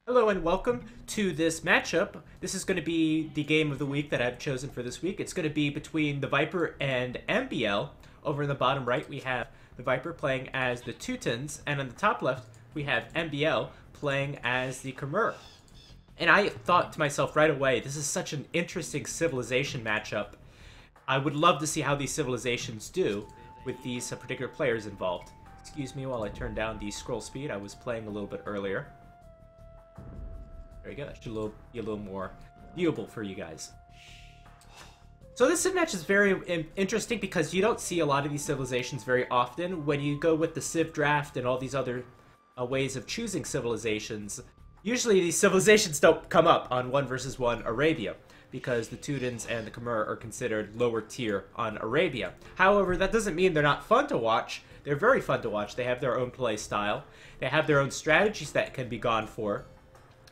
Hello and welcome to this matchup. This is going to be the game of the week that I've chosen for this week. It's going to be between TheViper and MbL. Over in the bottom right, we have TheViper playing as the Teutons, and on the top left, we have MbL playing as the Khmer. And I thought to myself right away, this is such an interesting civilization matchup. I would love to see how these civilizations do with these particular players involved. Excuse me while I turn down the scroll speed. I was playing a little bit earlier. There you go. That should be a little more viewable for you guys. So this civ match is very interesting because you don't see a lot of these civilizations very often. When you go with the civ draft and all these other ways of choosing civilizations, usually these civilizations don't come up on 1 versus 1 Arabia because the Teutons and the Khmer are considered lower tier on Arabia. However, that doesn't mean they're not fun to watch. They're very fun to watch. They have their own play style. They have their own strategies that can be gone for.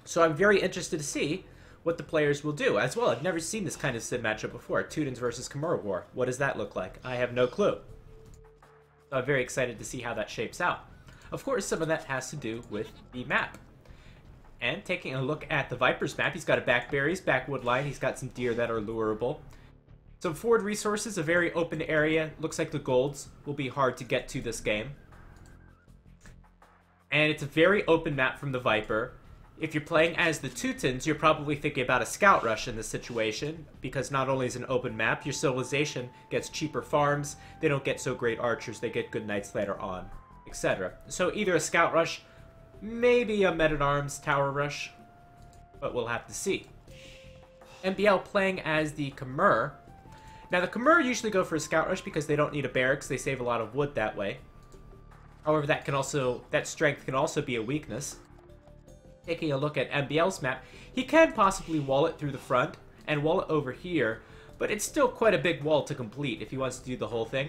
So I'm very interested to see what the players will do. As well, I've never seen this kind of civ matchup before. Teutons versus Khmer War. What does that look like? I have no clue. So I'm very excited to see how that shapes out. Of course, some of that has to do with the map. And taking a look at the Viper's map, he's got a back berries, back wood line. He's got some deer that are lurable. Some forward resources, a very open area. Looks like the golds will be hard to get to this game. And it's a very open map from the Viper. If you're playing as the Teutons, you're probably thinking about a scout rush in this situation, because not only is it an open map, your civilization gets cheaper farms, they don't get so great archers, they get good knights later on, etc. So either a scout rush, maybe a men-at-arms tower rush, but we'll have to see. MbL playing as the Khmer. Now the Khmer usually go for a scout rush because they don't need a barracks, they save a lot of wood that way. However, that strength can also be a weakness. Taking a look at MbL's map, he can possibly wall it through the front and wall it over here, but it's still quite a big wall to complete if he wants to do the whole thing.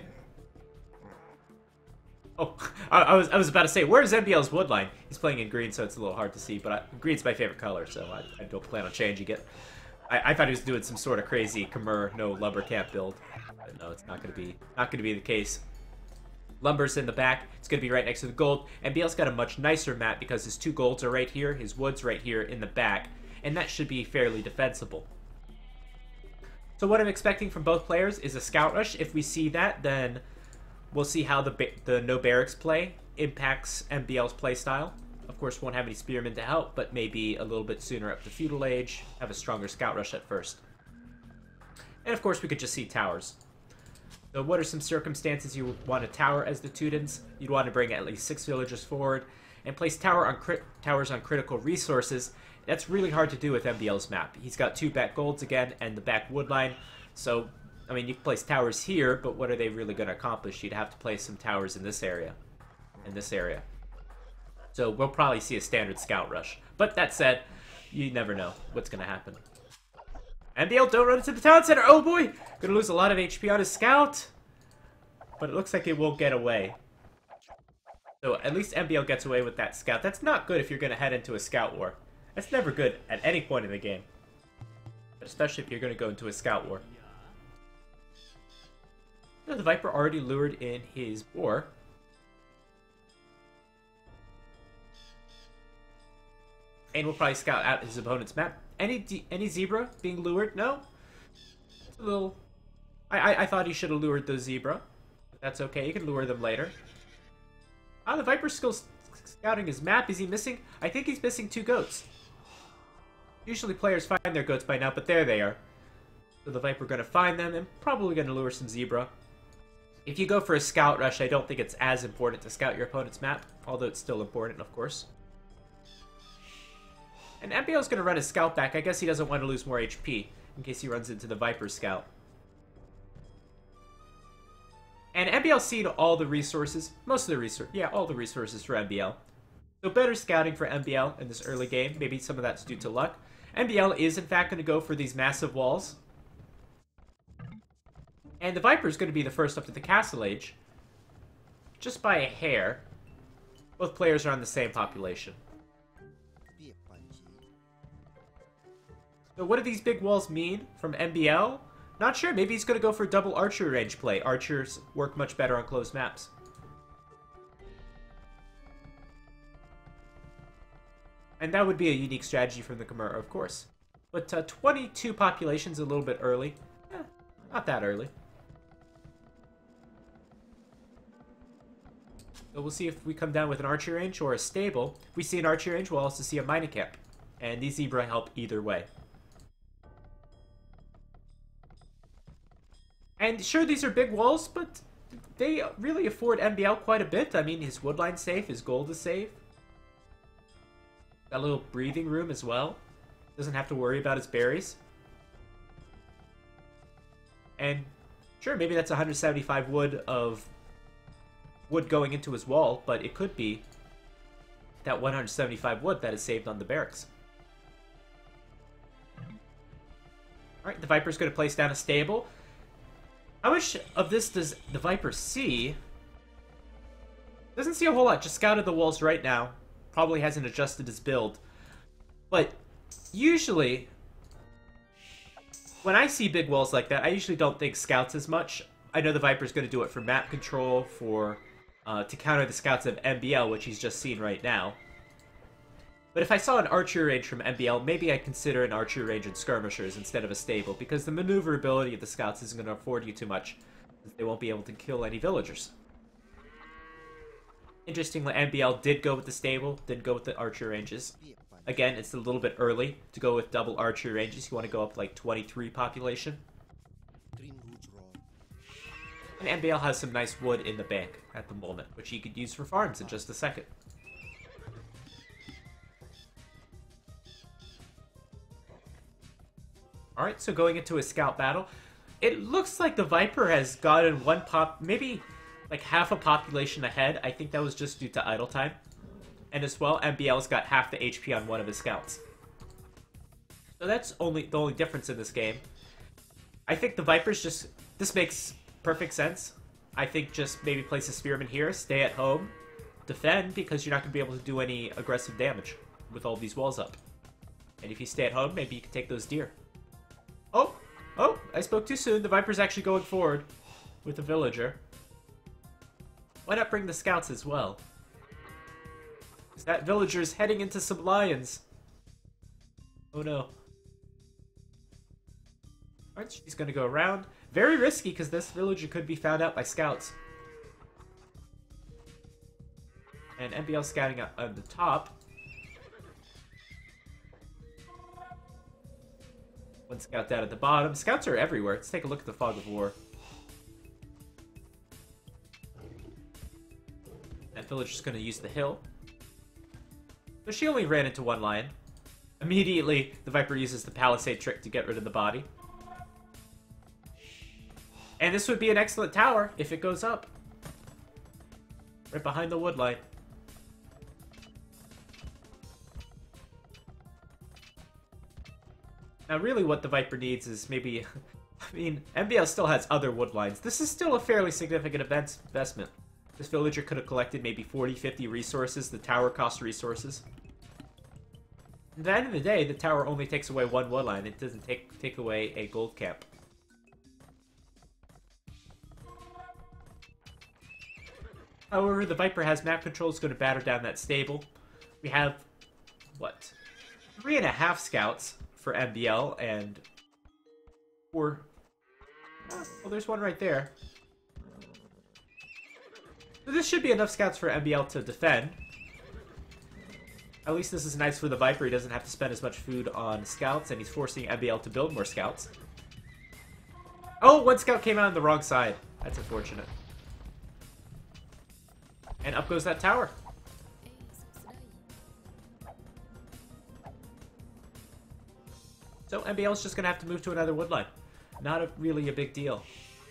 Oh, I was about to say, where's MbL's wood line? He's playing in green, so it's a little hard to see, but green's my favorite color, so I don't plan on changing it. I thought he was doing some sort of crazy Khmer no lumber camp build, but no, it's not gonna be the case. Lumber's in the back. It's going to be right next to the gold. And MbL's got a much nicer map because his two golds are right here, his wood's right here in the back, and that should be fairly defensible. So what I'm expecting from both players is a scout rush. If we see that, then we'll see how the no barracks play impacts MbL's playstyle. Of course, won't have any spearmen to help, but maybe a little bit sooner up to feudal age, have a stronger scout rush at first. And of course, we could just see towers. So what are some circumstances you would want to tower as the Teutons? You'd want to bring at least 6 villagers forward and place towers on critical resources. That's really hard to do with MbL's map. He's got 2 back golds again and the back wood line. So, I mean, you can place towers here, but what are they really going to accomplish? You'd have to place some towers in this area. So we'll probably see a standard scout rush. But that said, you never know what's going to happen. MbL, don't run into the town center! Oh boy! Gonna lose a lot of HP on his scout! But it looks like it won't get away. So at least MbL gets away with that scout. That's not good if you're gonna head into a scout war. That's never good at any point in the game. But especially if you're gonna go into a scout war. The Viper already lured in his boar. And will probably scout out his opponent's map. Any zebra being lured? No? It's a little... I thought he should have lured the zebra. But that's okay, you can lure them later. Ah, the Viper's still scouting his map. Is he missing? I think he's missing 2 goats. Usually players find their goats by now, but there they are. So the Viper gonna find them and probably gonna lure some zebra. If you go for a scout rush, I don't think it's as important to scout your opponent's map, although it's still important, of course. And MbL's going to run his scout back. I guess he doesn't want to lose more HP in case he runs into the Viper scout. And MbL's seen all the resources. Most of the resources. Yeah, all the resources for MbL. So better scouting for MbL in this early game. Maybe some of that's due to luck. MbL is in fact going to go for these massive walls. And the Viper is going to be the first up to the castle age. Just by a hair. Both players are on the same population. So what do these big walls mean from MbL? Not sure. Maybe he's going to go for double archer range play. Archers work much better on closed maps. And that would be a unique strategy from the Chimera, of course. But 22 population's a little bit early. Not that early. So we'll see if we come down with an archery range or a stable. If we see an archery range, we'll also see a mining camp. And these zebra help either way. And sure, these are big walls, but they really afford MbL quite a bit. I mean, his woodline's safe, his gold is safe. Got a little breathing room as well. Doesn't have to worry about his berries. And sure, maybe that's 175 wood going into his wall, but it could be that 175 wood that is saved on the barracks. Alright, the Viper's going to place down a stable. How much of this does the Viper see? Doesn't see a whole lot, just scouted the walls right now. Probably hasn't adjusted his build. But usually, when I see big walls like that, I usually don't think scouts as much. I know the Viper's going to do it for map control, for to counter the scouts of MbL, which he's just seen right now. But if I saw an archery range from MbL, maybe I'd consider an archery range and skirmishers instead of a stable, because the maneuverability of the scouts isn't going to afford you too much, since they won't be able to kill any villagers. Interestingly, MbL did go with the stable, didn't go with the archery ranges. Again, it's a little bit early to go with double archery ranges. You want to go up like 23 population. And MbL has some nice wood in the bank at the moment, which he could use for farms in just a second. Alright, so going into a scout battle, it looks like the Viper has gotten maybe like half a population ahead. I think that was just due to idle time. And as well, MbL's got half the HP on one of his scouts. So that's the only difference in this game. I think the Viper's just... This makes perfect sense. I think just maybe place a Spearman here, stay at home, defend, because you're not going to be able to do any aggressive damage with all these walls up. And if you stay at home, maybe you can take those deer. Oh, I spoke too soon. The Viper's actually going forward with the villager. Why not bring the scouts as well? Because that villager's heading into some lions. Oh no. Alright, she's going to go around. Very risky, because this villager could be found out by scouts. And MbL scouting up on the top. One scout down at the bottom. Scouts are everywhere. Let's take a look at the fog of war. That villager's going to use the hill. But she only ran into one lion. Immediately, the Viper uses the palisade trick to get rid of the body. And this would be an excellent tower if it goes up. Right behind the wood line. Now, really what the Viper needs is maybe... I mean, MbL still has other wood lines. This is still a fairly significant investment. This villager could have collected maybe 40, 50 resources. The tower costs resources. At the end of the day, the tower only takes away one wood line. It doesn't take away a gold camp. However, the Viper has map control. It's going to batter down that stable. We have, what, 3.5 scouts for MbL and 4... well, there's one right there. So this should be enough scouts for MbL to defend. At least this is nice for the Viper. He doesn't have to spend as much food on scouts, and he's forcing MbL to build more scouts. Oh, one scout came out on the wrong side. That's unfortunate. And up goes that tower. So MbL's just going to have to move to another wood line. Not really a big deal.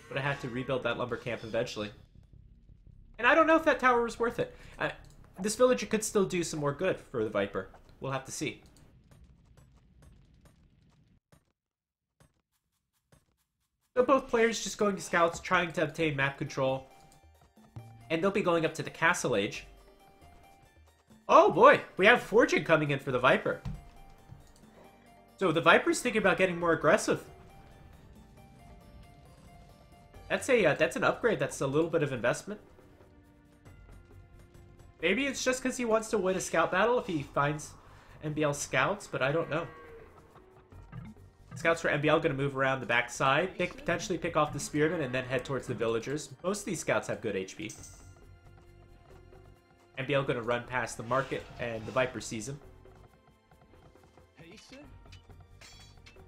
But I had to rebuild that lumber camp eventually. And I don't know if that tower was worth it. This villager could still do some more good for the Viper. We'll have to see. So both players just going to scouts, trying to obtain map control. And they'll be going up to the Castle Age. Oh boy, we have Fortune coming in for the Viper. So the Viper's thinking about getting more aggressive. That's an upgrade. That's a little bit of investment. Maybe it's just because he wants to win a scout battle if he finds MbL scouts, but I don't know. Scouts for MbL going to move around the backside. They could potentially pick off the spearmen and then head towards the villagers. Most of these scouts have good HP. MbL going to run past the market, and the Viper sees him.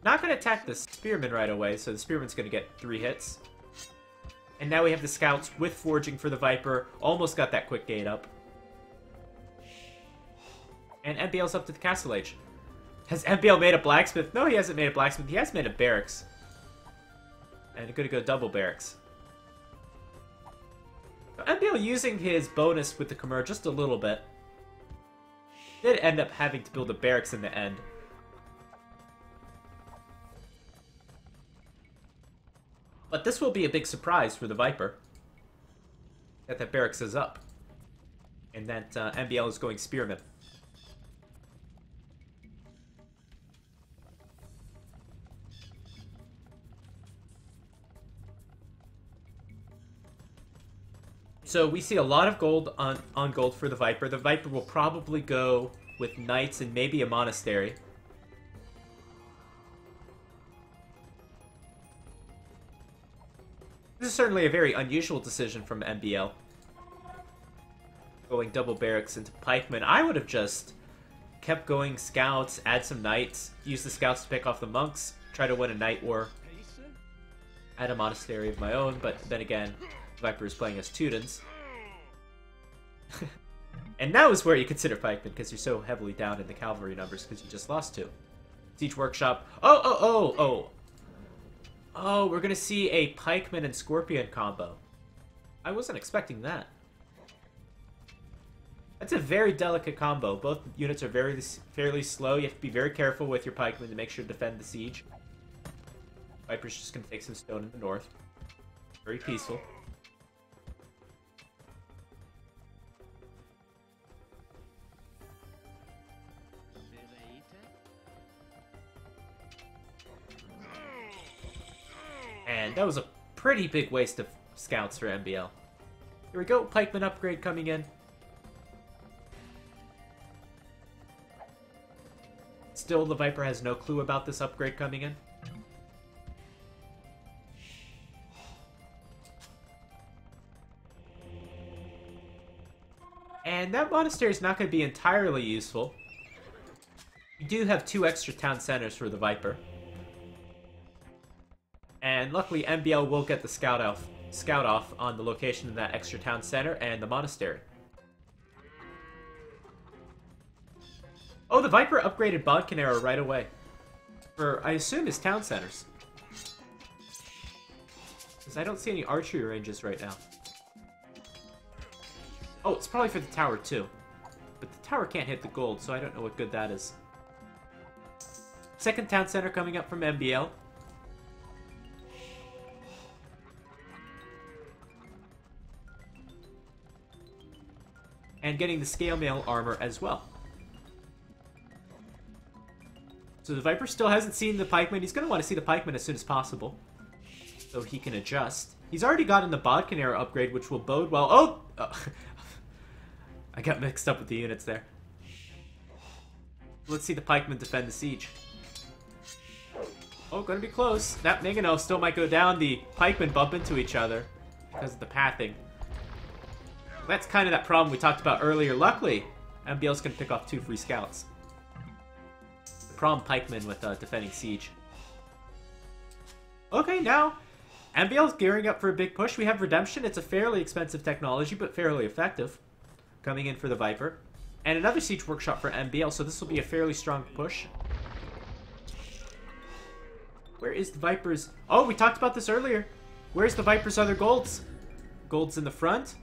Not going to attack the spearman right away, so the spearman's going to get 3 hits. And now we have the scouts with forging for the Viper. Almost got that quick gate up. And MbL's up to the castle age. Has MbL made a blacksmith? No, he hasn't made a blacksmith. He has made a barracks. And going to go double barracks. So MbL using his bonus with the Khmer just a little bit. Did end up having to build a barracks in the end. But this will be a big surprise for the Viper. That barracks is up. And that MbL is going spearman. So we see a lot of gold on gold for the Viper. The Viper will probably go with knights and maybe a monastery. This is certainly a very unusual decision from MbL. Going double barracks into pikemen. I would have just kept going scouts, add some knights, use the scouts to pick off the monks, try to win a knight war. Add a monastery of my own, but then again, Viper is playing as Teutons. And now is where you consider pikemen, because you're so heavily down in the cavalry numbers because you just lost 2. Siege Workshop. Oh, we're going to see a Pikeman and Scorpion combo. I wasn't expecting that. That's a very delicate combo. Both units are fairly slow. You have to be very careful with your Pikemen to make sure to defend the siege. Viper's just going to take some stone in the north. Very peaceful. And that was a pretty big waste of scouts for MbL. Here we go, Pikeman upgrade coming in. Still, the Viper has no clue about this upgrade coming in. And that monastery is not going to be entirely useful. You do have 2 extra town centers for the Viper. And luckily, MbL will get the scout off on the location of that extra town center and the monastery. Oh, the Viper upgraded Bodkin arrow right away. For, I assume, his town centers. Because I don't see any archery ranges right now. Oh, it's probably for the tower too. But the tower can't hit the gold, so I don't know what good that is. Second town center coming up from MbL. And getting the scale mail armor as well. So the Viper still hasn't seen the Pikeman. He's going to want to see the Pikeman as soon as possible, so he can adjust. He's already gotten the Bodkin arrow upgrade, which will bode well. Oh! I got mixed up with the units there. Let's see the Pikemen defend the siege. Oh, going to be close. That Mingano still might go down. The Pikemen bump into each other because of the pathing. That's kind of that problem we talked about earlier. Luckily, MbL's going to pick off 2 free scouts. The problem Pikemen with defending siege. Okay, now MbL's gearing up for a big push. We have Redemption. It's a fairly expensive technology, but fairly effective. Coming in for the Viper. And another siege workshop for MbL, so this will be a fairly strong push. Where is the Viper's... Oh, we talked about this earlier. Where's the Viper's other golds? Gold's in the front.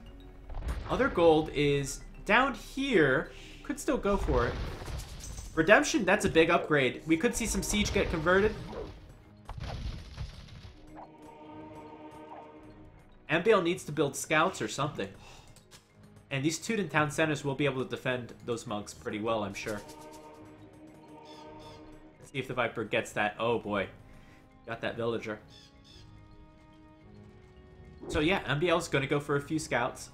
Other gold is down here. Could still go for it. Redemption, that's a big upgrade. We could see some siege get converted. MbL needs to build scouts or something. And these Teuton town centers will be able to defend those monks pretty well, I'm sure. Let's see if the Viper gets that. Oh boy. Got that villager. So yeah, MbL's going to go for a few scouts.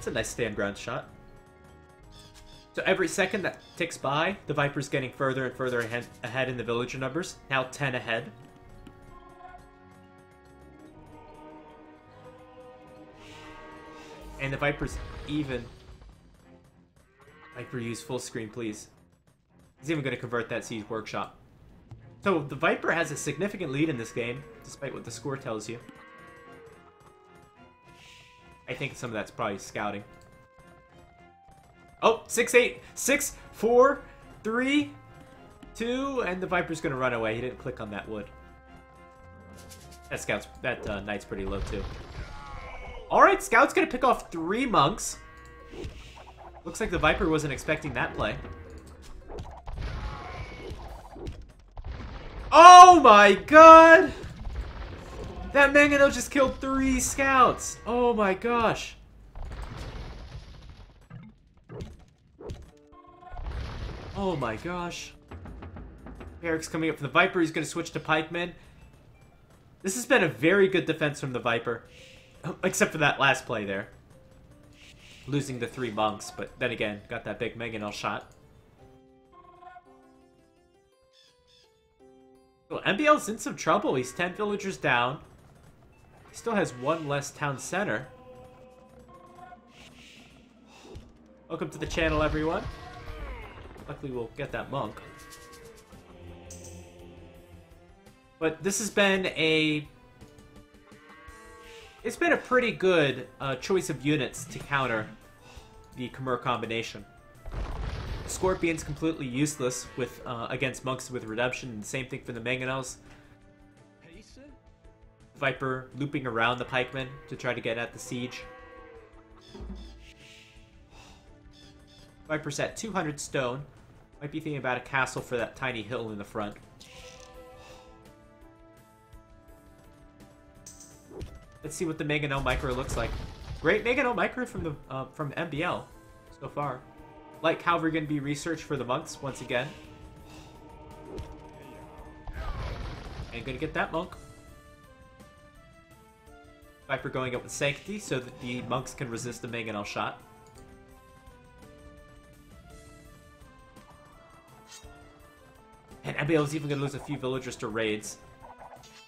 That's a nice stand ground shot. So every second that ticks by, the Viper's getting further and further ahead in the villager numbers. Now 10 ahead. And the Viper's even. Viper, use full screen, please. He's even going to convert that Siege Workshop. So the Viper has a significant lead in this game, despite what the score tells you. I think some of that's probably scouting. Oh, 6-8, 6, 4, 3, 2, and the Viper's gonna run away. He didn't click on that wood. That knight's pretty low too. All right, Scout's gonna pick off 3 monks. Looks like the Viper wasn't expecting that play. Oh my god! That Mangano just killed 3 scouts. Oh my gosh. Oh my gosh. Eric's coming up for the Viper. He's going to switch to Pikemen. This has been a very good defense from the Viper. Except for that last play there. Losing the 3 monks, but then again, got that big Mangonel shot. Well, MbL's in some trouble. He's 10 villagers down. He still has 1 less town center. Welcome to the channel, everyone. Luckily, we'll get that monk. But this has been a... It's been a pretty good choice of units to counter the Khmer combination. Scorpion's completely useless with against monks with redemption, and the same thing for the Mangonels. Viper looping around the pikemen to try to get at the siege. Viper's at 200 stone. Might be thinking about a castle for that tiny hill in the front. Let's see what the Mangonel Micro looks like. Great Mangonel Micro from MbL so far. Light cavalry going to be researched for the monks once again. And going to get that monk. Viper going up with Sanctity so that the monks can resist the Mangonel shot. And MbL is even going to lose a few villagers to raids.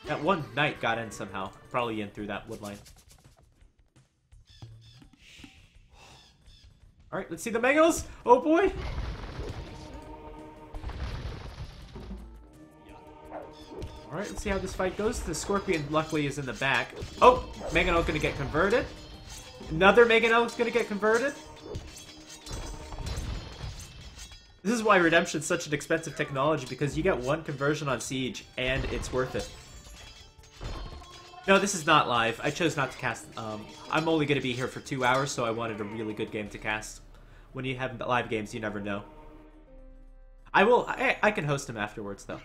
That one knight got in somehow. Probably in through that wood line. Alright, let's see the Mangonels. Oh boy! Alright, let's see how this fight goes. The Scorpion, luckily, is in the back. Oh! Mangonel gonna get converted. Another Mangonel is gonna get converted. This is why Redemption's such an expensive technology, because you get 1 conversion on Siege, and it's worth it. No, this is not live. I chose not to cast. I'm only going to be here for 2 hours, so I wanted a really good game to cast. When you have live games, you never know. I can host them afterwards, though.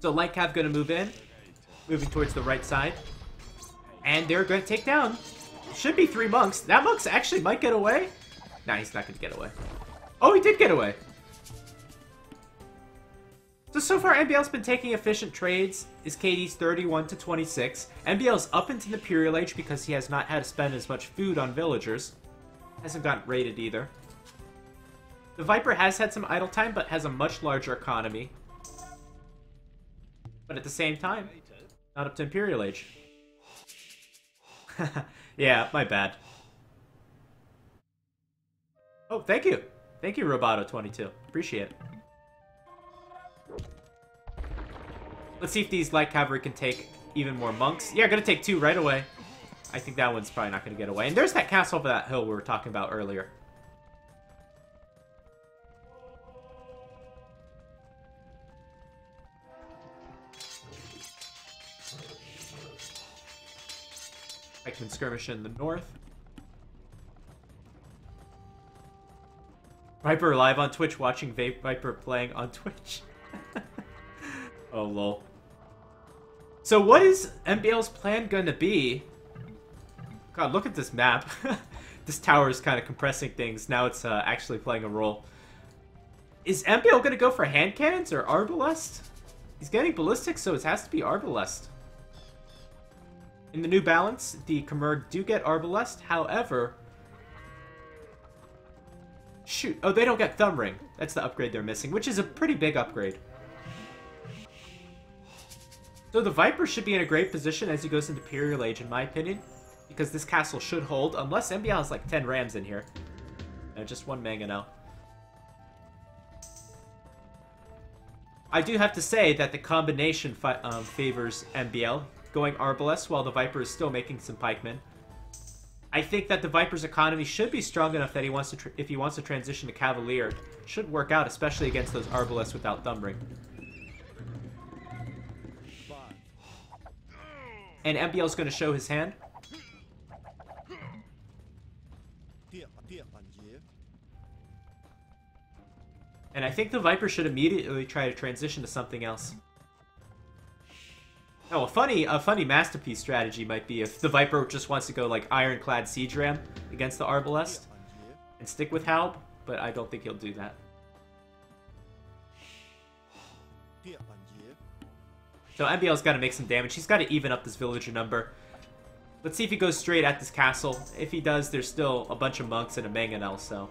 So Light Cav going to move in. Moving towards the right side. And they're going to take down. Should be 3 monks. That monk's actually might get away. Nah, he's not going to get away. Oh, he did get away. So far, MbL's been taking efficient trades. His KD's 31 to 26. MbL's up into the Imperial Age because he has not had to spend as much food on villagers. Hasn't gotten raided either. The Viper has had some idle time, but has a much larger economy. But at the same time, not up to Imperial Age. Yeah, my bad. Oh, thank you. Thank you, Roboto22. Appreciate it. Let's see if these light cavalry can take even more monks. Yeah, gonna take 2 right away. I think that one's probably not gonna get away. And there's that castle over that hill we were talking about earlier. Pikemen skirmish in the north. Viper live on Twitch watching Viper playing on Twitch. Oh, lol. So what is MbL's plan going to be? God, look at this map. This tower is kind of compressing things. Now it's actually playing a role. Is MbL going to go for hand cannons or arbalest? He's getting ballistic, so it has to be arbalest. In the new balance, the Khmer do get Arbalest. However... Shoot. Oh, they don't get Thumb Ring. That's the upgrade they're missing, which is a pretty big upgrade. So the Viper should be in a great position as he goes into Imperial Age, in my opinion. Because this castle should hold, unless MbL has like 10 rams in here. No, just one mangonel. I do have to say that the combination favors MbL, going Arbalest while the Viper is still making some pikemen. I think that the Viper's economy should be strong enough that if he wants to transition to Cavalier, should work out, especially against those Arbalests without Thumb Ring. And MbL's going to show his hand. And I think the Viper should immediately try to transition to something else. Oh, a funny masterpiece strategy might be if the Viper just wants to go like Ironclad Siege Ram against the Arbalest and stick with Halb, but I don't think he'll do that. So MbL's got to make some damage. He's got to even up this villager number. Let's see if he goes straight at this castle. If he does, there's still a bunch of monks and a mangonel, so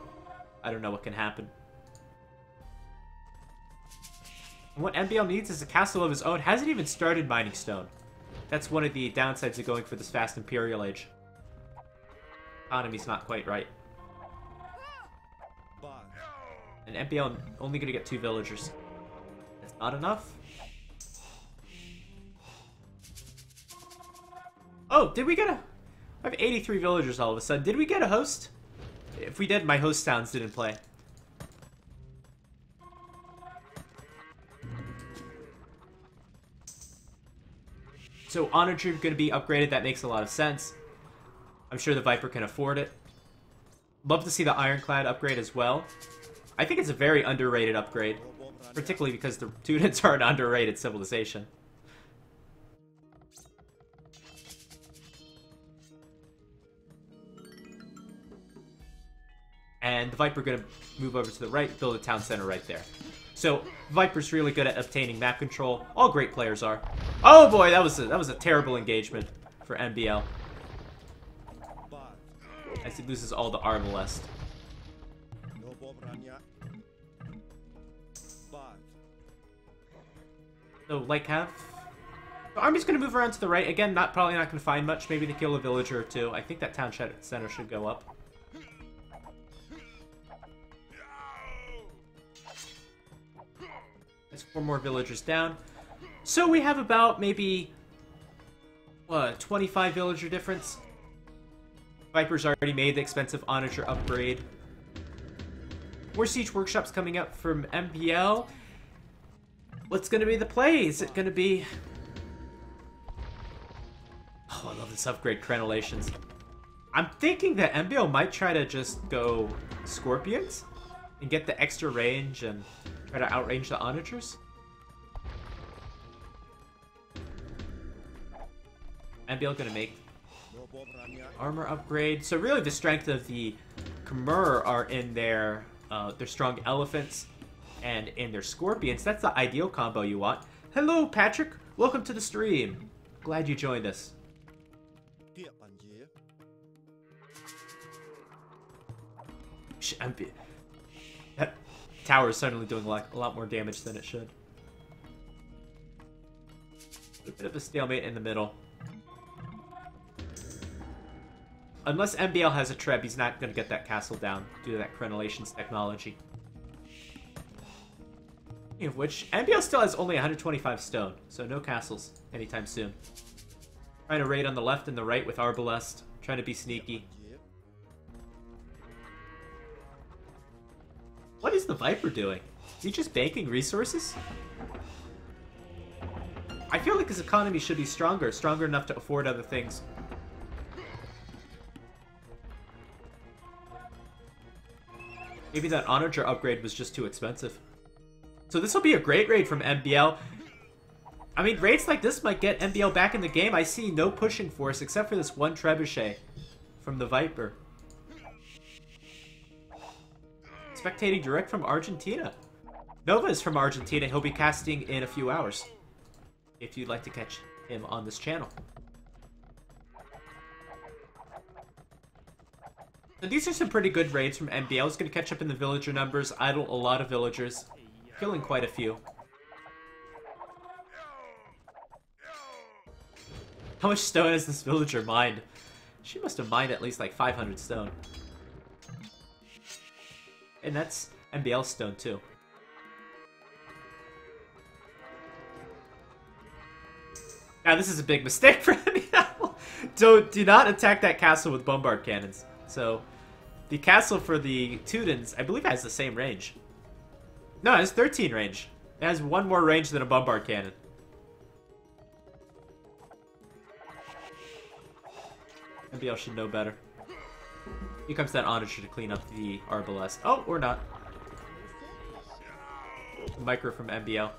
I don't know what can happen. And what MbL needs is a castle of his own. Hasn't even started mining stone. That's one of the downsides of going for this fast Imperial Age. Economy's not quite right. And MbL only going to get 2 villagers. That's not enough. Oh, did we get a... I have 83 villagers all of a sudden. Did we get a host? If we did, my host towns didn't play. So Auditor going to be upgraded. That makes a lot of sense. I'm sure the Viper can afford it. Love to see the Ironclad upgrade as well. I think it's a very underrated upgrade. Particularly because the Teutons are an underrated civilization. And the Viper going to move over to the right, build a town center right there. So Viper's really good at obtaining map control. All great players are. Oh boy, that was a terrible engagement for MbL. As he loses all the Arbalest. So like have the army's going to move around to the right again. Probably not going to find much. Maybe they kill a villager or 2. I think that town center should go up. There's 4 more villagers down. So we have about maybe, what, 25 villager difference? Viper's already made the expensive Auditor upgrade. More siege workshops coming up from MbL. What's going to be the play? Is it going to be... Oh, I love this upgrade, Crenellations. I'm thinking that MbL might try to just go Scorpions and get the extra range and try to outrange the Auditors. MbL gonna make armor upgrade. So really the strength of the Khmer are in their strong elephants and in their scorpions. That's the ideal combo you want. Hello, Patrick. Welcome to the stream. Glad you joined us. That tower is suddenly doing a lot more damage than it should. A bit of a stalemate in the middle. Unless MbL has a Treb, he's not going to get that castle down due to that Crenellations technology. Speaking of which, MbL still has only 125 stone, so no castles anytime soon. Trying to raid on the left and the right with Arbalest, trying to be sneaky. What is the Viper doing? Is he just banking resources? I feel like his economy should be stronger enough to afford other things. Maybe that Auditor upgrade was just too expensive. So this will be a great raid from MbL. I mean, raids like this might get MbL back in the game. I see no pushing force except for this one trebuchet from the Viper. Spectating direct from Argentina. Nova is from Argentina. He'll be casting in a few hours. If you'd like to catch him on this channel. So these are some pretty good raids from MbL. It's going to catch up in the villager numbers, idle a lot of villagers, killing quite a few. How much stone has this villager mined? She must have mined at least like 500 stone. And that's MbL stone too. Now this is a big mistake for MbL. Do not attack that castle with bombard cannons. So, the castle for the Teutons, I believe, has the same range. No, it has 13 range. It has one more range than a bombard cannon. MbL should know better. Here comes that Auditor to clean up the arbalest. Oh, or not. Micro from MbL.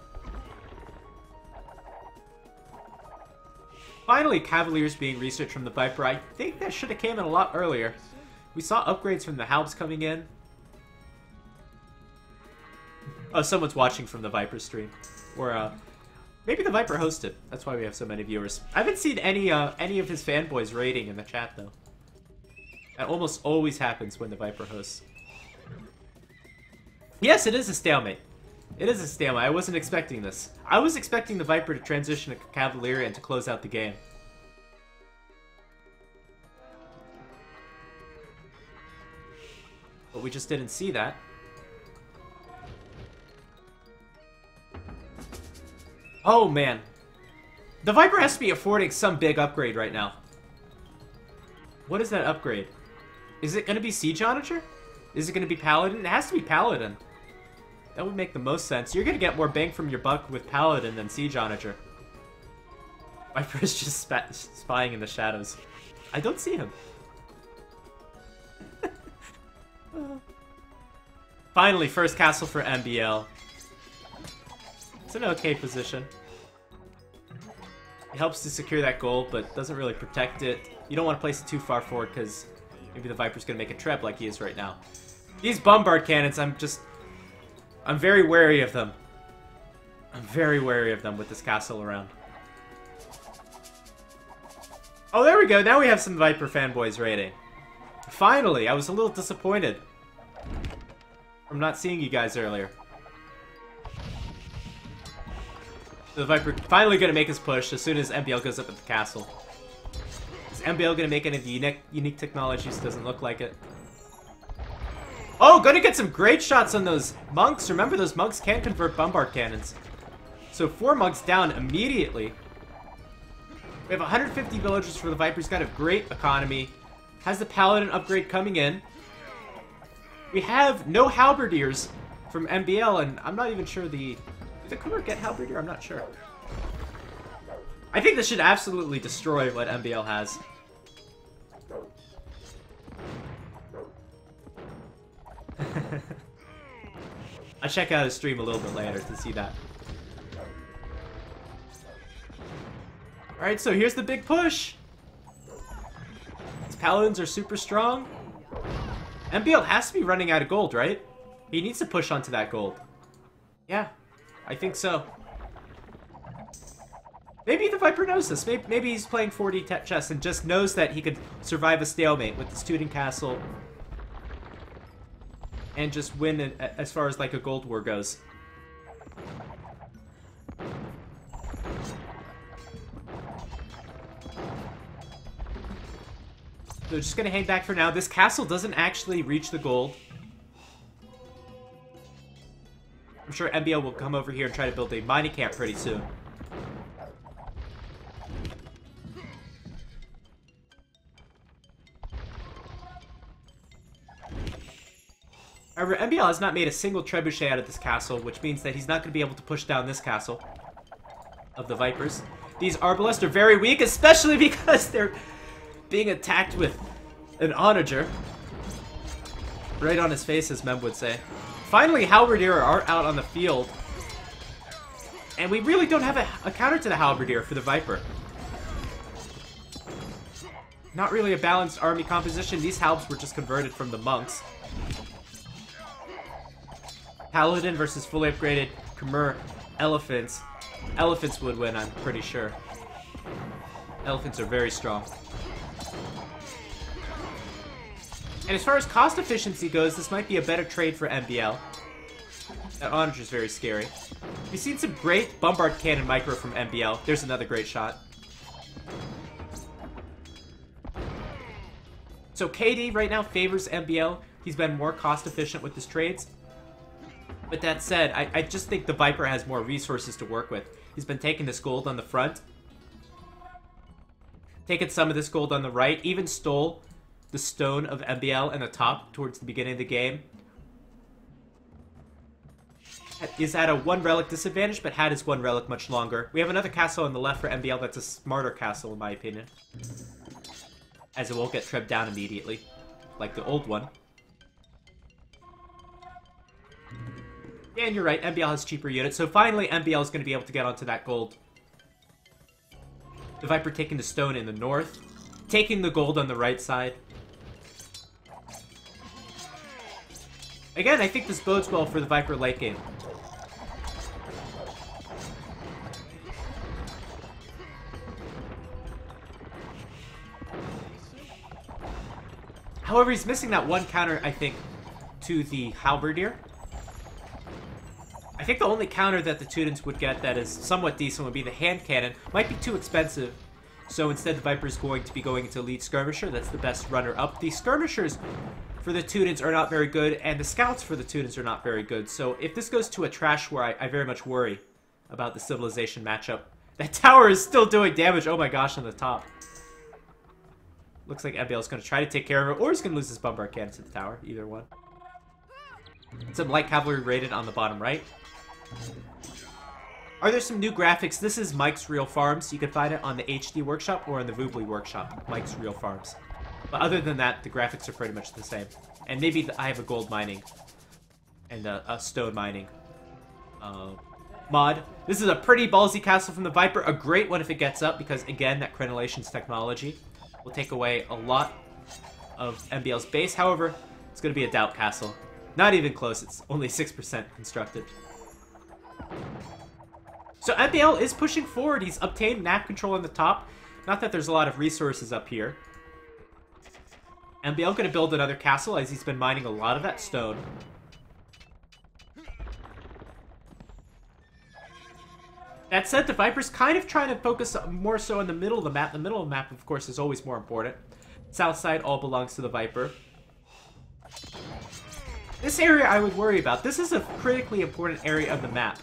Finally, Cavaliers being researched from the Viper. I think that should have came in a lot earlier. We saw upgrades from the Halbs coming in. Oh, someone's watching from the Viper stream. Or, maybe the Viper hosted. That's why we have so many viewers. I haven't seen any of his fanboys raiding in the chat, though. That almost always happens when the Viper hosts. Yes, it is a stalemate. It is a stalemate. I wasn't expecting this. I was expecting the Viper to transition to Cavalier and to close out the game. But we just didn't see that. Oh, man. The Viper has to be affording some big upgrade right now. What is that upgrade? Is it going to be Siege Auditor? Is it going to be Paladin? It has to be Paladin. That would make the most sense. You're going to get more bang from your buck with Paladin than Siege Auditor. Viper is just spying in the shadows. I don't see him. Finally, first castle for MbL. It's an okay position. It helps to secure that gold, but doesn't really protect it. You don't want to place it too far forward because maybe the Viper's going to make a trap like he is right now. These bombard cannons, I'm very wary of them. I'm very wary of them with this castle around. Oh, there we go. Now we have some Viper fanboys raiding. Finally, I was a little disappointed from not seeing you guys earlier. The Viper finally going to make his push as soon as MbL goes up at the castle. Is MbL going to make any of the unique technologies? Doesn't look like it. Oh, going to get some great shots on those monks. Remember, those monks can convert bombard cannons. So 4 monks down immediately. We have 150 villagers for the Viper. He's got a great economy. Has the Paladin upgrade coming in. We have no Halberdiers from MbL, and I'm not even sure the... Did the Conqueror get Halberdier? I'm not sure. I think this should absolutely destroy what MbL has. I'll check out his stream a little bit later to see that. Alright, so here's the big push. His Paladins are super strong. MbL has to be running out of gold, right? He needs to push onto that gold. Yeah, I think so. Maybe the Viper knows this. Maybe he's playing 4D chess and just knows that he could survive a stalemate with this Teuton castle and just win as far as like a gold war goes. So just gonna hang back for now. This castle doesn't actually reach the gold. I'm sure MbL will come over here and try to build a mining camp pretty soon. However, MbL has not made a single trebuchet out of this castle, which means that he's not going to be able to push down this castle of the Vipers. These Arbalests are very weak, especially because they're being attacked with an Auditor. Right on his face, as Mem would say. Finally, Halberdier are out on the field. And we really don't have a counter to the Halberdier for the Viper. Not really a balanced army composition. These Halbs were just converted from the monks. Paladin versus fully upgraded Khmer elephants. Elephants would win, I'm pretty sure. Elephants are very strong. And as far as cost efficiency goes, this might be a better trade for MbL. That Auditor is very scary. We've seen some great Bombard Cannon micro from MbL. There's another great shot. So KD right now favors MbL. He's been more cost efficient with his trades. But that said, I just think the Viper has more resources to work with. He's been taking this gold on the front. Taking some of this gold on the right. Even stole the stone of MbL in the top towards the beginning of the game. Is at a 1 relic disadvantage, but had his 1 relic much longer. We have another castle on the left for MbL that's a smarter castle, in my opinion. As it won't get tripped down immediately, like the old one. Yeah, and you're right, MbL has cheaper units, so finally MbL is going to be able to get onto that gold. The Viper taking the stone in the north, taking the gold on the right side. Again, I think this bodes well for the Viper late game. However, he's missing that one counter, I think, to the Halberdier. I think the only counter that the Teutons would get that is somewhat decent would be the hand cannon. Might be too expensive, so instead the Viper is going to be going into lead skirmisher. That's the best runner-up. The skirmishers for the Teutons are not very good, and the scouts for the Teutons are not very good. So if this goes to a trash war, I very much worry about the civilization matchup. That tower is still doing damage, oh my gosh, on the top. Looks like MbL is going to try to take care of it, or he's going to lose his Bombard Cannon to the tower. Either one. Some light cavalry raided on the bottom right. Are there some new graphics? This is Mike's Real Farms. You can find it on the HD Workshop or on the Voobly Workshop. Mike's Real Farms. But other than that, the graphics are pretty much the same. And maybe I have a gold mining and a stone mining mod. This is a pretty ballsy castle from the Viper. A great one if it gets up, because again, that crenellations technology will take away a lot of MbL's base. However, it's going to be a doubt castle. Not even close. It's only 6% constructed. So MbL is pushing forward. He's obtained map control on the top. Not that there's a lot of resources up here. MbL going to build another castle as he's been mining a lot of that stone. That said, the Viper's kind of trying to focus more so on the middle of the map. The middle of the map, of course, is always more important. South side all belongs to the Viper. This area I would worry about. This is a critically important area of the map.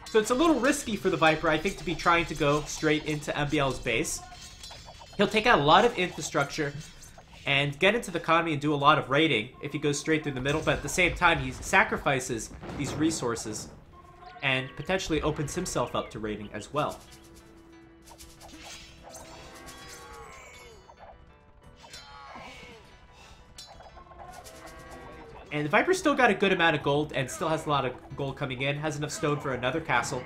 So it's a little risky for the Viper, I think, to be trying to go straight into MbL's base. He'll take out a lot of infrastructure and get into the economy and do a lot of raiding if he goes straight through the middle, but at the same time, he sacrifices these resources and potentially opens himself up to raiding as well. And the Viper's still got a good amount of gold and still has a lot of gold coming in. Has enough stone for another castle.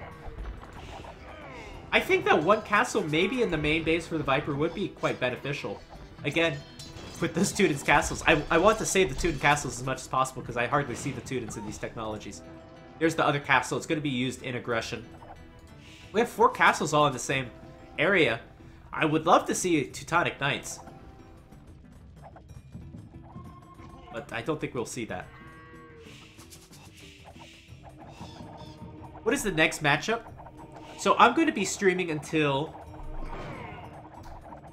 I think that one castle maybe in the main base for the Viper would be quite beneficial. Again, with those Teutons castles. I want to save the Teuton castles as much as possible because I hardly see the Teutons in these technologies. There's the other castle. It's going to be used in aggression. We have 4 castles all in the same area. I would love to see Teutonic Knights. But I don't think we'll see that. What is the next matchup? So I'm going to be streaming until...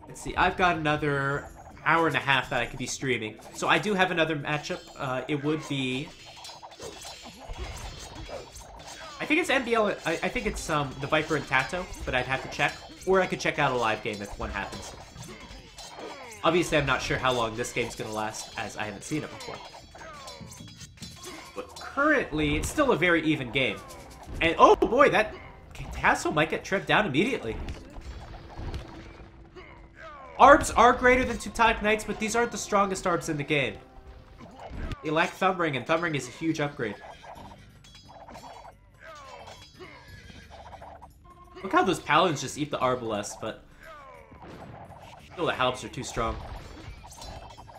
Let's see, I've got another hour and a half that I could be streaming. So I do have another matchup. It would be... I think it's MbL. I think it's the Viper and Tato, but I'd have to check. Or I could check out a live game if one happens. Obviously, I'm not sure how long this game's going to last, as I haven't seen it before. But currently, it's still a very even game. And, oh boy, that castle might get tripped down immediately. Arbs are greater than Teutonic Knights, but these aren't the strongest Arbs in the game. They lack Thumbring, and Thumbring is a huge upgrade. Look how those Paladins just eat the Arbalest, but... still, the Halbs are too strong.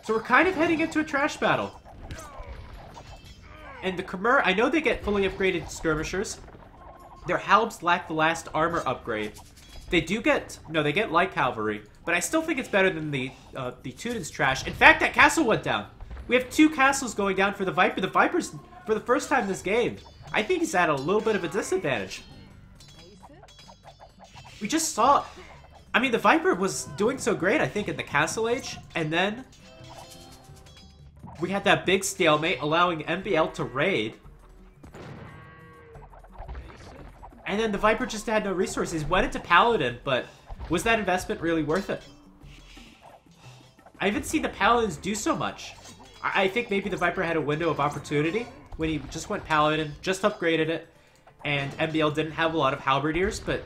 So we're kind of heading into a trash battle. And the Khmer, I know they get fully upgraded skirmishers. Their Halbs lack the last armor upgrade. They do get... no, they get light cavalry, but I still think it's better than the Tudin's trash. In fact, that castle went down. We have 2 castles going down for the Viper. The Viper's, for the first time this game, I think he's at a little bit of a disadvantage. We just saw... I mean, the Viper was doing so great, I think, in the Castle Age, and then we had that big stalemate allowing MbL to raid. And then the Viper just had no resources. Went into Paladin, but was that investment really worth it? I haven't seen the Paladins do so much. I think maybe the Viper had a window of opportunity when he just went Paladin, just upgraded it, and MbL didn't have a lot of Halberdiers, but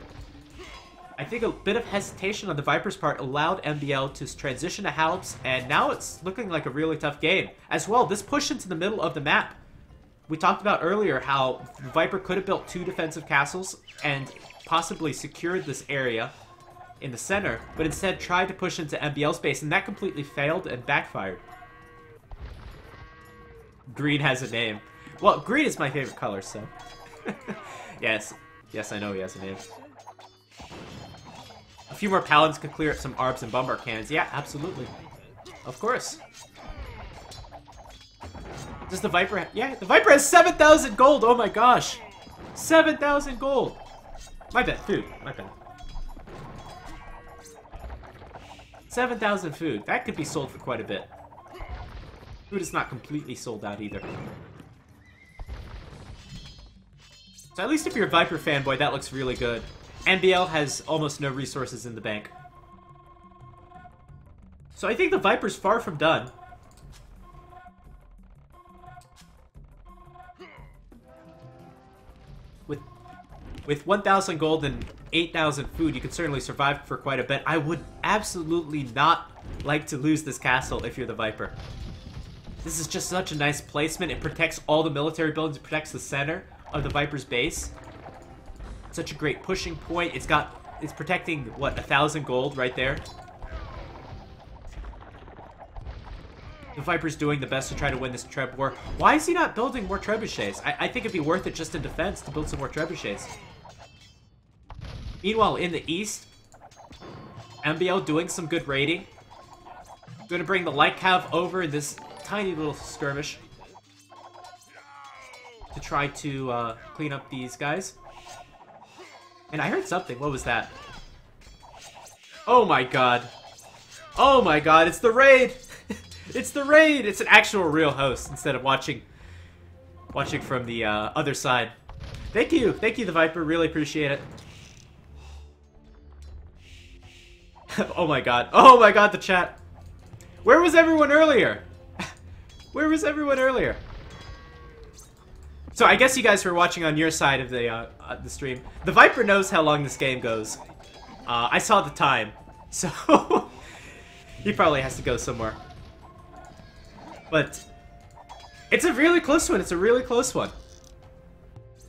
I think a bit of hesitation on the Viper's part allowed MbL to transition to Halbs, and now it's looking like a really tough game. As well, this push into the middle of the map. We talked about earlier how the Viper could have built 2 defensive castles and possibly secured this area in the center, but instead tried to push into MbL's base, and that completely failed and backfired. Green has a name. Well, green is my favorite color, so... Yes, I know he has a name. A few more Paladins could clear up some Arbs and Bombard cannons. Yeah, absolutely. Of course. Does the Viper have... Yeah, the Viper has 7,000 gold! Oh my gosh! 7,000 gold! My bad, food. My bad. 7,000 food. That could be sold for quite a bit. Food is not completely sold out either. So at least if you're a Viper fanboy, that looks really good. MbL has almost no resources in the bank. So I think the Viper's far from done. With 1,000 gold and 8,000 food, you could certainly survive for quite a bit. I would absolutely not like to lose this castle if you're the Viper. This is just such a nice placement. It protects all the military buildings. It protects the center of the Viper's base. Such a great pushing point. It's protecting, what, 1,000 gold right there? The Viper's doing the best to try to win this Treb war. Why is he not building more trebuchets? I think it'd be worth it just in defense to build some more trebuchets. Meanwhile, in the east, MbL doing some good raiding. Gonna bring the Light Cav over in this tiny little skirmish to try to clean up these guys. And I heard something. What was that? Oh my god. Oh my god, it's the raid! It's the raid! It's an actual real host instead of watching from the other side. Thank you, the Viper. Really appreciate it. Oh my god, the chat. Where was everyone earlier? Where was everyone earlier? So I guess you guys were watching on your side of the stream. The Viper knows how long this game goes. I saw the time, so he probably has to go somewhere. But it's a really close one. It's a really close one.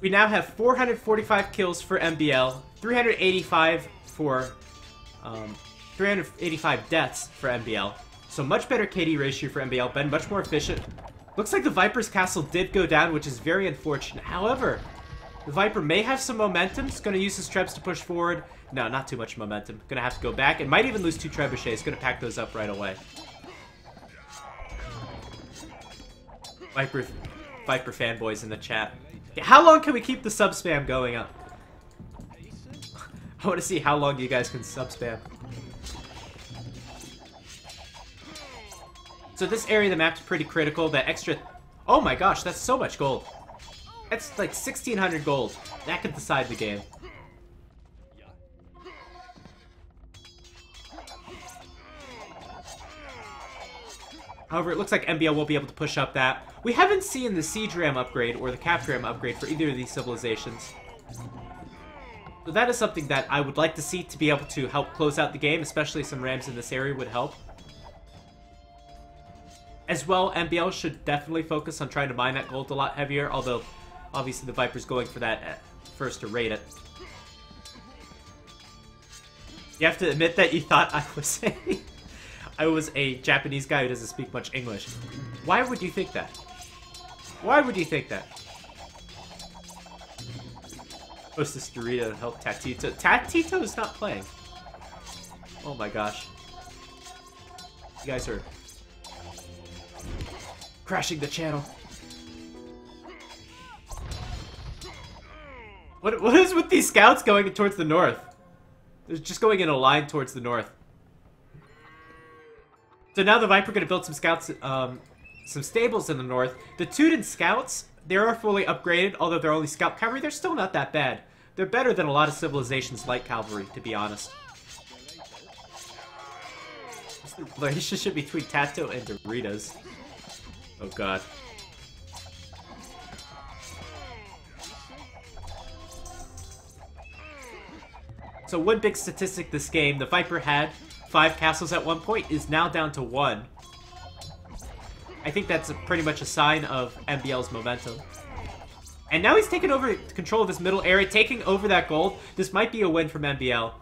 We now have 445 kills for MbL, 385 for 385 deaths for MbL. So much better KD ratio for MbL, been much more efficient. Looks like the Viper's castle did go down, which is very unfortunate. However, the Viper may have some momentum. It's going to use his trebs to push forward. No, not too much momentum. Going to have to go back. And might even lose 2 trebuchets. Going to pack those up right away. Viper fanboys in the chat. How long can we keep the sub spam going up? I want to see how long you guys can sub spam. So this area of the map's pretty critical. That extra... Oh my gosh, that's so much gold. That's like 1,600 gold. That could decide the game. However, it looks like MbL won't be able to push up that. We haven't seen the Siege Ram upgrade or the Capture Ram upgrade for either of these civilizations. So that is something that I would like to see to be able to help close out the game, especially some Rams in this area would help. As well, MbL should definitely focus on trying to mine that gold a lot heavier, although obviously the Viper's going for that at first to raid it. You have to admit that you thought I was a Japanese guy who doesn't speak much English. Why would you think that? Why would you think that? Hostess Dorito to help Tatito. Tatito is not playing. Oh my gosh. You guys are crashing the channel. What is with these scouts going towards the north? They're just going in a line towards the north. So now the Viper going to build some scouts, some stables in the north. The Teuton scouts, they are fully upgraded, although they're only scout cavalry. They're still not that bad. They're better than a lot of civilizations' light cavalry, to be honest. What's the relationship between Tato and Doritos? Oh god. So one big statistic this game, the Viper had 5 castles at one point, is now down to 1. I think that's pretty much a sign of MbL's momentum. And now he's taken over control of this middle area, taking over that gold. This might be a win from MbL.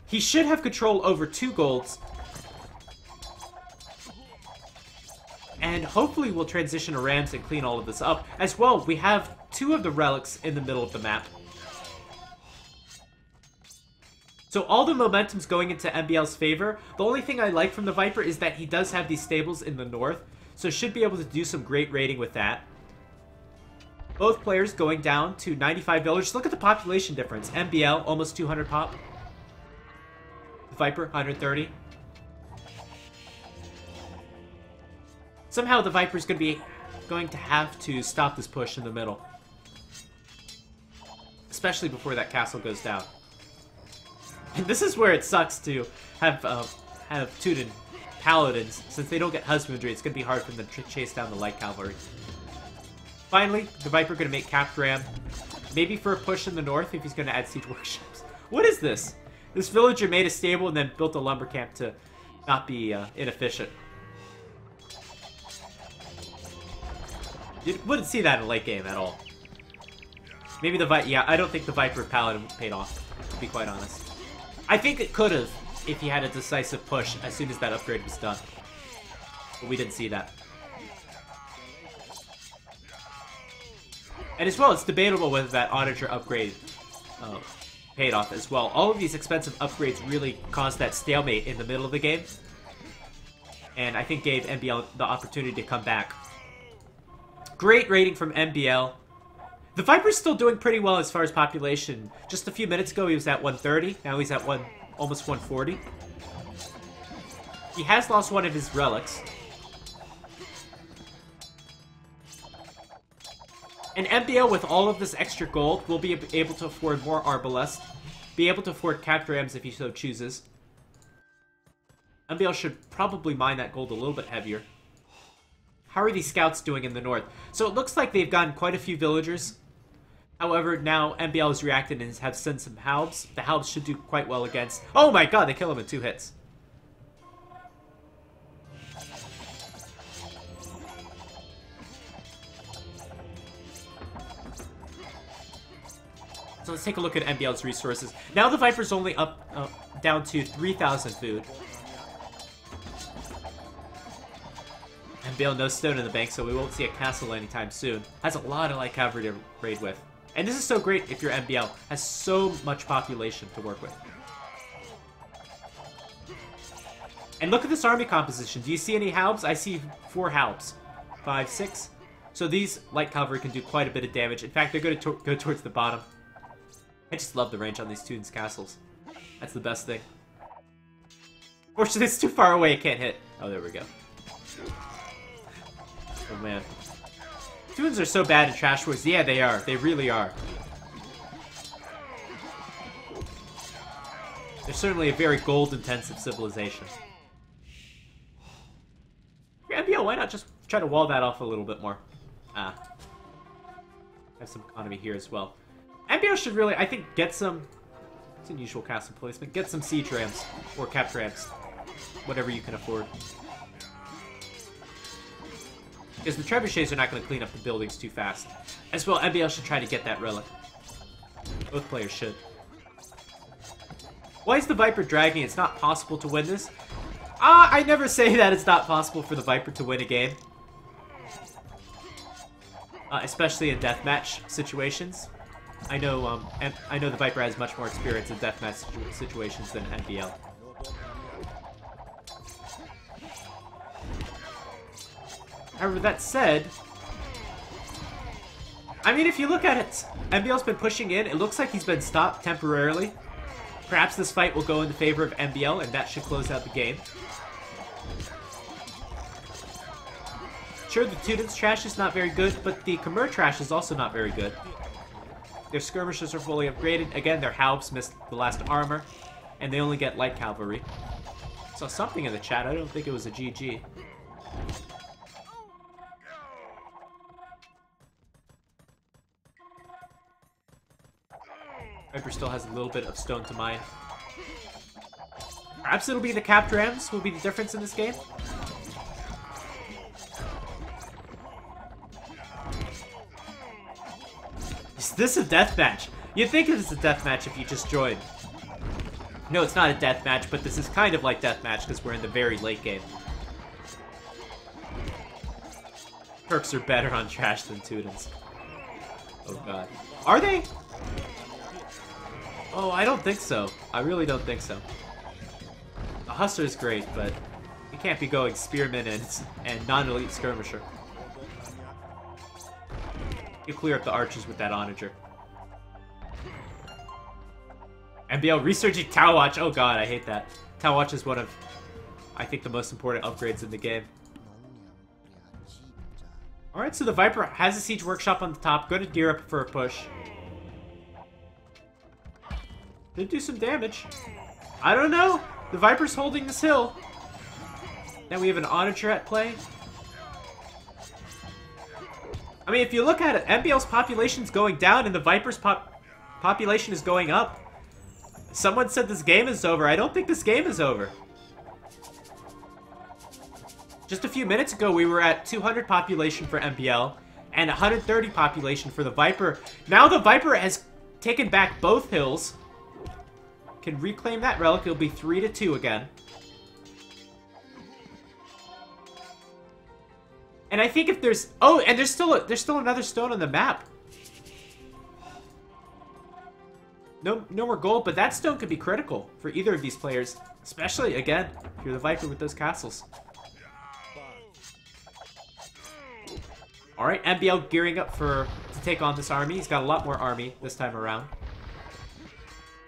He should have control over 2 golds. And hopefully we'll transition to Rams and clean all of this up. As well, we have 2 of the relics in the middle of the map. So all the momentum's going into MbL's favor. The only thing I like from the Viper is that he does have these stables in the north, so should be able to do some great raiding with that. Both players going down to 95 villagers. Look at the population difference. MbL, almost 200 pop. The Viper, 130. Somehow the Viper's going to have to stop this push in the middle. Especially before that castle goes down. And this is where it sucks to have Teuton paladins. Since they don't get husbandry, it's going to be hard for them to chase down the light cavalry. Finally, the Viper going to make Cap Ram. Maybe for a push in the north if he's going to add siege workshops. What is this? This villager made a stable and then built a lumber camp to not be inefficient. You wouldn't see that in a late game at all. Maybe the Viper... Yeah, I don't think the Viper Paladin paid off, to be quite honest. I think it could have if he had a decisive push as soon as that upgrade was done. But we didn't see that. And as well, it's debatable whether that Auditor upgrade paid off as well. All of these expensive upgrades really caused that stalemate in the middle of the game. And I think gave MbL the opportunity to come back. Great rating from MbL. The Viper's still doing pretty well as far as population. Just a few minutes ago, he was at 130. Now he's at almost 140. He has lost one of his relics. And MbL, with all of this extra gold, will be able to afford more Arbalest. Be able to afford Cap Rams if he so chooses. MbL should probably mine that gold a little bit heavier. How are these scouts doing in the north? So it looks like they've gotten quite a few villagers. However, now MbL has reacted and have sent some halbs. The halbs should do quite well against... Oh my god, they kill him in 2 hits. So let's take a look at MbL's resources. Now the Viper's only down to 3,000 food. MbL no stone in the bank, so we won't see a castle anytime soon. Has a lot of light cavalry to raid with. And this is so great if your MbL has so much population to work with. And look at this army composition. Do you see any halbs? I see 4 halbs. 5, 6. So these light cavalry can do quite a bit of damage. In fact, they're going to go towards the bottom. I just love the range on these Teuton's castles. That's the best thing. Fortunately, it's too far away, it can't hit. Oh, there we go. Oh, man. Teutons are so bad in Trash Wars. Yeah, they are. They really are. They're certainly a very gold-intensive civilization. MbL, why not just try to wall that off a little bit more? Ah. Have some economy here as well. MbL should really, I think, get some... It's unusual castle placement. Get some siege rams. Or cap rams. Whatever you can afford. Because the trebuchets are not going to clean up the buildings too fast. As well, MbL should try to get that relic. Both players should. Why is the Viper dragging? It's not possible to win this. I never say that it's not possible for the Viper to win a game. Especially in deathmatch situations. I know the Viper has much more experience in deathmatch situations than MbL. However, that said, I mean, if you look at it, MbL's been pushing in. It looks like he's been stopped temporarily. Perhaps this fight will go in the favor of MbL, and that should close out the game. Sure, the Tudin's trash is not very good, but the Khmer trash is also not very good. Their skirmishers are fully upgraded. Again, their halbs missed the last armor, and they only get light cavalry. Saw something in the chat. I don't think it was a GG. Viper still has a little bit of stone to mine. Perhaps it'll be the capped rams will be the difference in this game. Is this a deathmatch? You'd think it's a deathmatch if you just joined. No, it's not a deathmatch, but this is kind of like deathmatch because we're in the very late game. Turks are better on trash than Tudins. Oh god. Are they? Oh, I don't think so. I really don't think so. The Hussar is great, but you can't be going Spearman and non-elite Skirmisher. You clear up the archers with that Auditor. MbL researching Tau Watch. Oh god, I hate that. Tau Watch is one of, I think, the most important upgrades in the game. Alright, so the Viper has a siege workshop on the top. Going to gear up for a push. Did do some damage. I don't know. The Viper's holding this hill. Now we have an Auditor at play. I mean, if you look at it, MbL's population's going down and the Viper's population is going up. Someone said this game is over. I don't think this game is over. Just a few minutes ago, we were at 200 population for MbL and 130 population for the Viper. Now the Viper has taken back both hills. Can reclaim that relic. It'll be 3-2 again. And I think if there's... Oh, and there's still another stone on the map. No more gold, but that stone could be critical for either of these players. Especially, again, if you're the Viper with those castles. Alright, MbL gearing up to take on this army. He's got a lot more army this time around.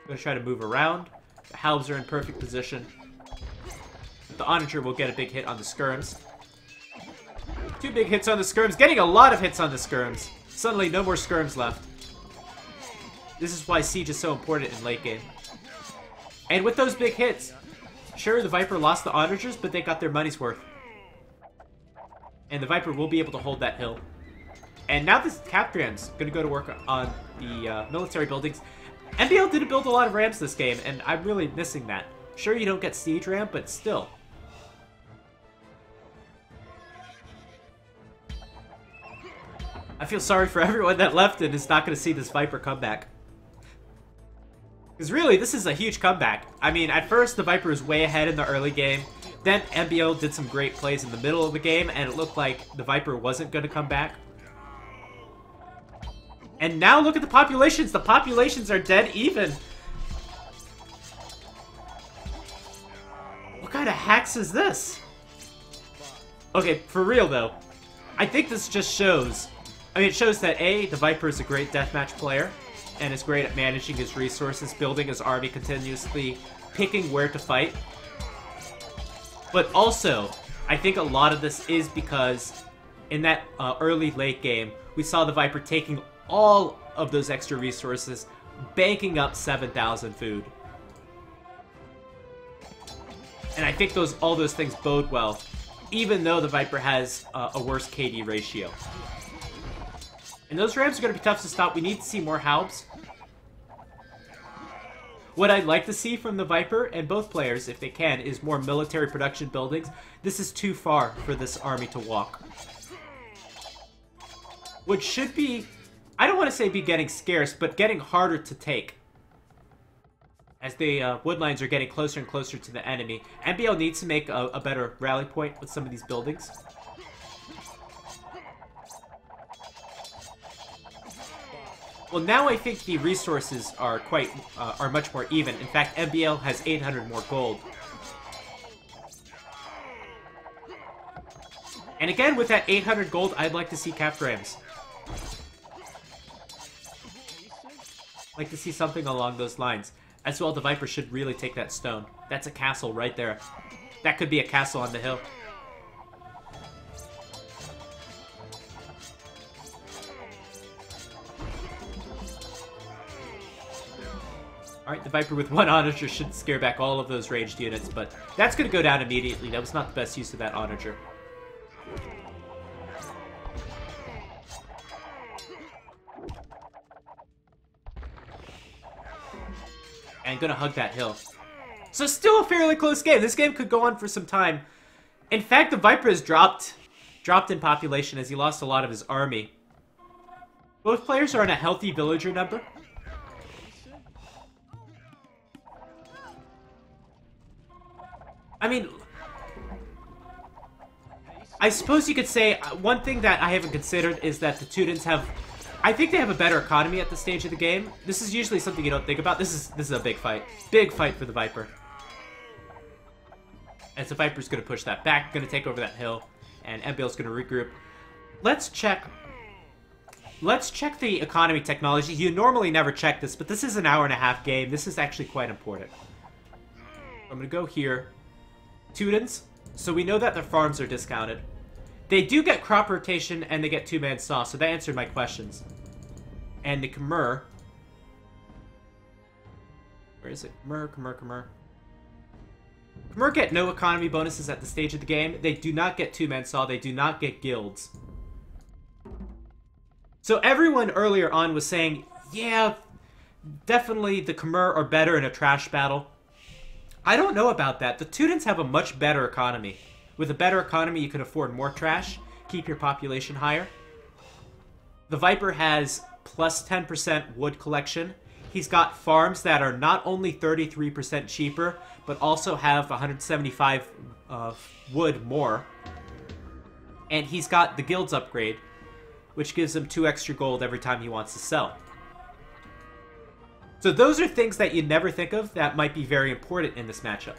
Gonna try to move around. The halbs are in perfect position. The Auditor will get a big hit on the skirms. 2 big hits on the skirms. Getting a lot of hits on the skirms. Suddenly, no more skirms left. This is why siege is so important in late game. And with those big hits, sure, the Viper lost the Auditors, but they got their money's worth. And the Viper will be able to hold that hill. And now this capped ram's gonna go to work on the military buildings. MbL didn't build a lot of rams this game, and I'm really missing that. Sure, you don't get siege ram, but still. I feel sorry for everyone that left and is not going to see this Viper comeback. Because really, this is a huge comeback. I mean, at first, the Viper was way ahead in the early game. Then MbL did some great plays in the middle of the game, and it looked like the Viper wasn't going to come back. And now look at the populations. The populations are dead even. What kind of hacks is this? Okay, for real though. I think this just shows... I mean, it shows that A, the Viper is a great deathmatch player, and is great at managing his resources, building his army continuously, picking where to fight. But also, I think a lot of this is because in that early late game, we saw the Viper taking all of those extra resources, banking up 7,000 food. And I think all those things bode well, even though the Viper has a worse KD ratio. And those rams are going to be tough to stop. We need to see more halbs. What I'd like to see from the Viper, and both players, if they can, is more military production buildings. This is too far for this army to walk. Which should be, I don't want to say be getting scarce, but getting harder to take. As the wood lines are getting closer and closer to the enemy. MbL needs to make a better rally point with some of these buildings. Well, now I think the resources are are much more even. In fact, MbL has 800 more gold. And again, with that 800 gold, I'd like to see capped rams. Like to see something along those lines. As well, the Viper should really take that stone. That's a castle right there. That could be a castle on the hill. Alright, the Viper with one Auditor should scare back all of those ranged units, but that's going to go down immediately. That was not the best use of that Auditor. And gonna hug that hill. So still a fairly close game. This game could go on for some time. In fact, the Viper has dropped in population as he lost a lot of his army. Both players are on a healthy villager number. I mean, I suppose you could say one thing that I haven't considered is that the Teutons have, I think they have a better economy at this stage of the game. This is usually something you don't think about. This is a big fight. Big fight for the Viper. As the Viper's going to push that back, going to take over that hill, and MbL's going to regroup. Let's check the economy technology. You normally never check this, but this is an hour-and-a-half game. This is actually quite important. I'm going to go here. Teutons. So we know that their farms are discounted. They do get crop rotation, and they get two-man saw, so that answered my questions. And the Khmer... Where is it? Khmer. Khmer get no economy bonuses at the stage of the game. They do not get two-man saw. They do not get guilds. So everyone earlier on was saying, yeah, definitely the Khmer are better in a trash battle. I don't know about that. The Teutons have a much better economy. With a better economy, you can afford more trash, keep your population higher. The Viper has plus 10% wood collection. He's got farms that are not only 33% cheaper, but also have 175 wood more. And he's got the guilds upgrade, which gives him 2 extra gold every time he wants to sell. So those are things that you never think of that might be very important in this matchup.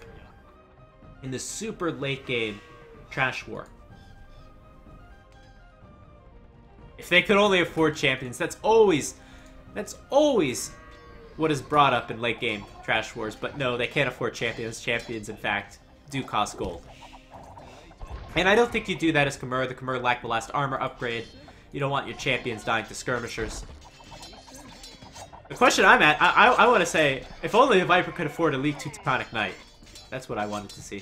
In this super late game trash war. If they could only afford champions, that's always what is brought up in late game trash wars. But no, they can't afford champions. Champions, in fact, do cost gold. And I don't think you do that as Khmer. The Khmer lack the last armor upgrade. You don't want your champions dying to skirmishers. The question I'm at, I want to say, if only the Viper could afford a League 2 Teutonic Knight. That's what I wanted to see.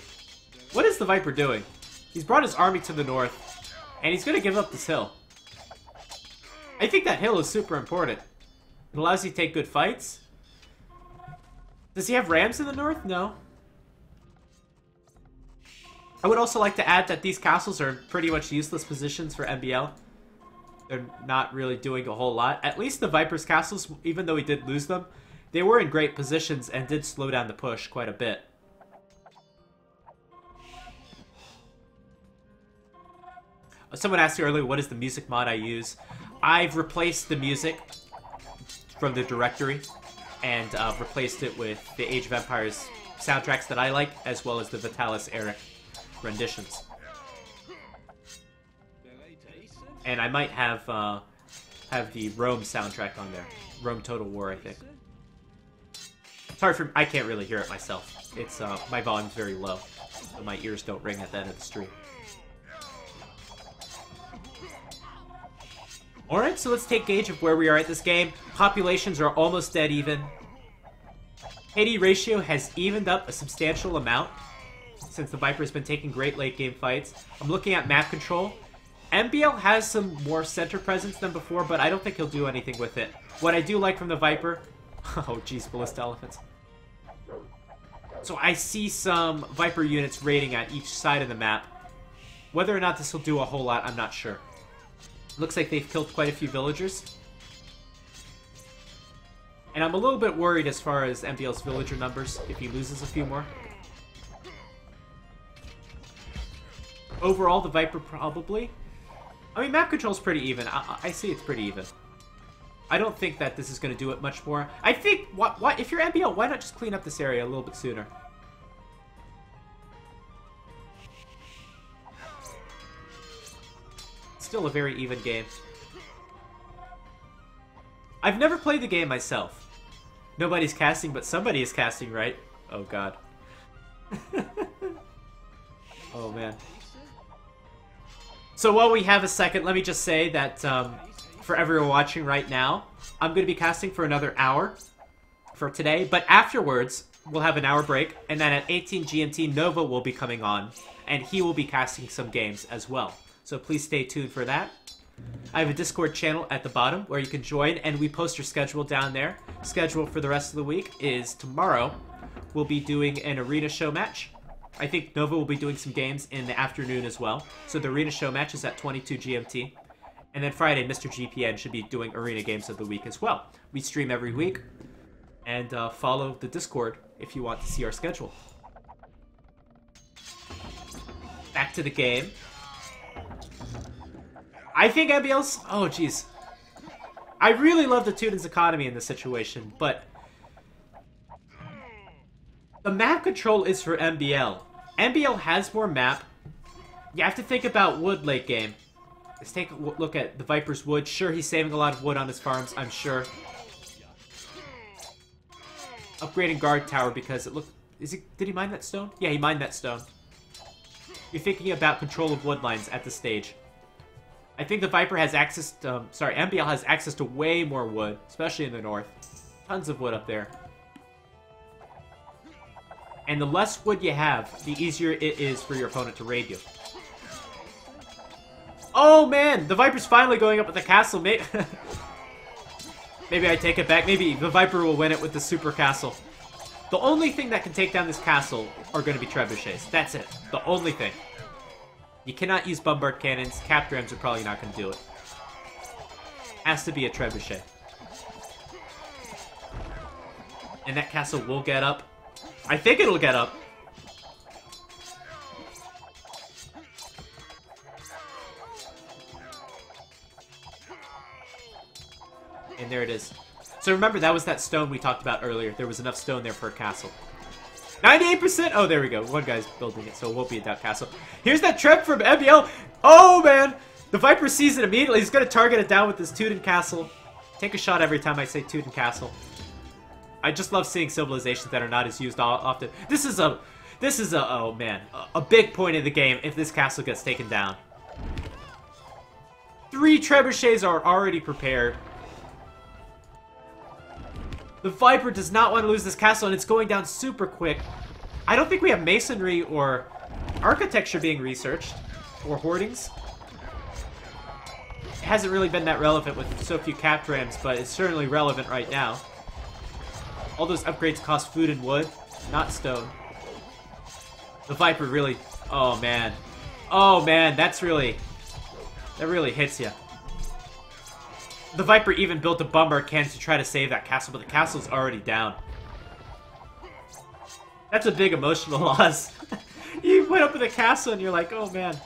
What is the Viper doing? He's brought his army to the north, and he's going to give up this hill. I think that hill is super important. It allows you to take good fights. Does he have rams in the north? No. I would also like to add that these castles are pretty much useless positions for MbL. They're not really doing a whole lot. At least the Viper's castles, even though he did lose them, they were in great positions and did slow down the push quite a bit. Someone asked you earlier, what is the music mod I use? I've replaced the music from the directory and replaced it with the Age of Empires soundtracks that I like, as well as the Vitalis Eric renditions. And I might have the Rome soundtrack on there. Rome Total War, I think. It's hard for... I can't really hear it myself. It's, my volume's very low, so my ears don't ring at the end of the stream. Alright, so let's take gauge of where we are at this game. Populations are almost dead even. KD ratio has evened up a substantial amount since the Viper has been taking great late game fights. I'm looking at map control. MbL has some more center presence than before, but I don't think he'll do anything with it. What I do like from the Viper... Oh, jeez, ballista elephants. So I see some Viper units raiding at each side of the map. Whether or not this will do a whole lot, I'm not sure. Looks like they've killed quite a few villagers. And I'm a little bit worried as far as MbL's villager numbers, if he loses a few more. Overall, the Viper probably... I mean, map control's pretty even. I see it's pretty even. I don't think that this is going to do it much more. I think, if you're MbL, why not just clean up this area a little bit sooner? Still a very even game. I've never played the game myself. Nobody's casting, but somebody is casting, right? Oh, God. Oh, man. So while we have a second, let me just say that for everyone watching right now, I'm going to be casting for another hour for today. But afterwards, we'll have an hour break. And then at 18 GMT, Nova will be coming on. And he will be casting some games as well. So please stay tuned for that. I have a Discord channel at the bottom where you can join, and we post your schedule down there. Schedule for the rest of the week is tomorrow. We'll be doing an arena show match. I think Nova will be doing some games in the afternoon as well. So the arena show match is at 22 GMT. And then Friday, Mr. GPN should be doing arena games of the week as well. We stream every week. And follow the Discord if you want to see our schedule. Back to the game. I think MbL's... Oh, jeez. I really love the Tuden's economy in this situation, but... the map control is for MbL. MbL has more map. You have to think about wood late game. Let's take a look at the Viper's wood. Sure, he's saving a lot of wood on his farms, I'm sure. Upgrading guard tower because it looked... Did he mine that stone? Yeah, he mined that stone. You're thinking about control of wood lines at the stage. I think the Viper has access to... MbL has access to way more wood, especially in the north. Tons of wood up there. And the less wood you have, the easier it is for your opponent to raid you. Oh, man! The Viper's finally going up with the castle. Maybe I take it back. Maybe the Viper will win it with the super castle. The only thing that can take down this castle are going to be trebuchets. That's it. The only thing. You cannot use bombard cannons. Cap drams are probably not going to do it. Has to be a trebuchet. And that castle will get up. I think it'll get up. And there it is. So remember, that was that stone we talked about earlier. There was enough stone there for a castle. 98%! Oh, there we go. One guy's building it, so it won't be a doubt castle. Here's that trap from MbL. Oh, man! The Viper sees it immediately. He's going to target it down with this Tuden castle. Take a shot every time I say Tuden castle. I just love seeing civilizations that are not as used often. This is a, oh, man, a big point of the game if this castle gets taken down. 3 trebuchets are already prepared. The Viper does not want to lose this castle, and it's going down super quick. I don't think we have masonry or architecture being researched, or hoardings. It hasn't really been that relevant with so few cap drams, but it's certainly relevant right now. All those upgrades cost food and wood, not stone. The Viper really... Oh, man. Oh, man, that really hits you. The Viper even built a bombard cannon to try to save that castle, but the castle's already down. That's a big emotional loss. You went up with a castle and you're like, oh man.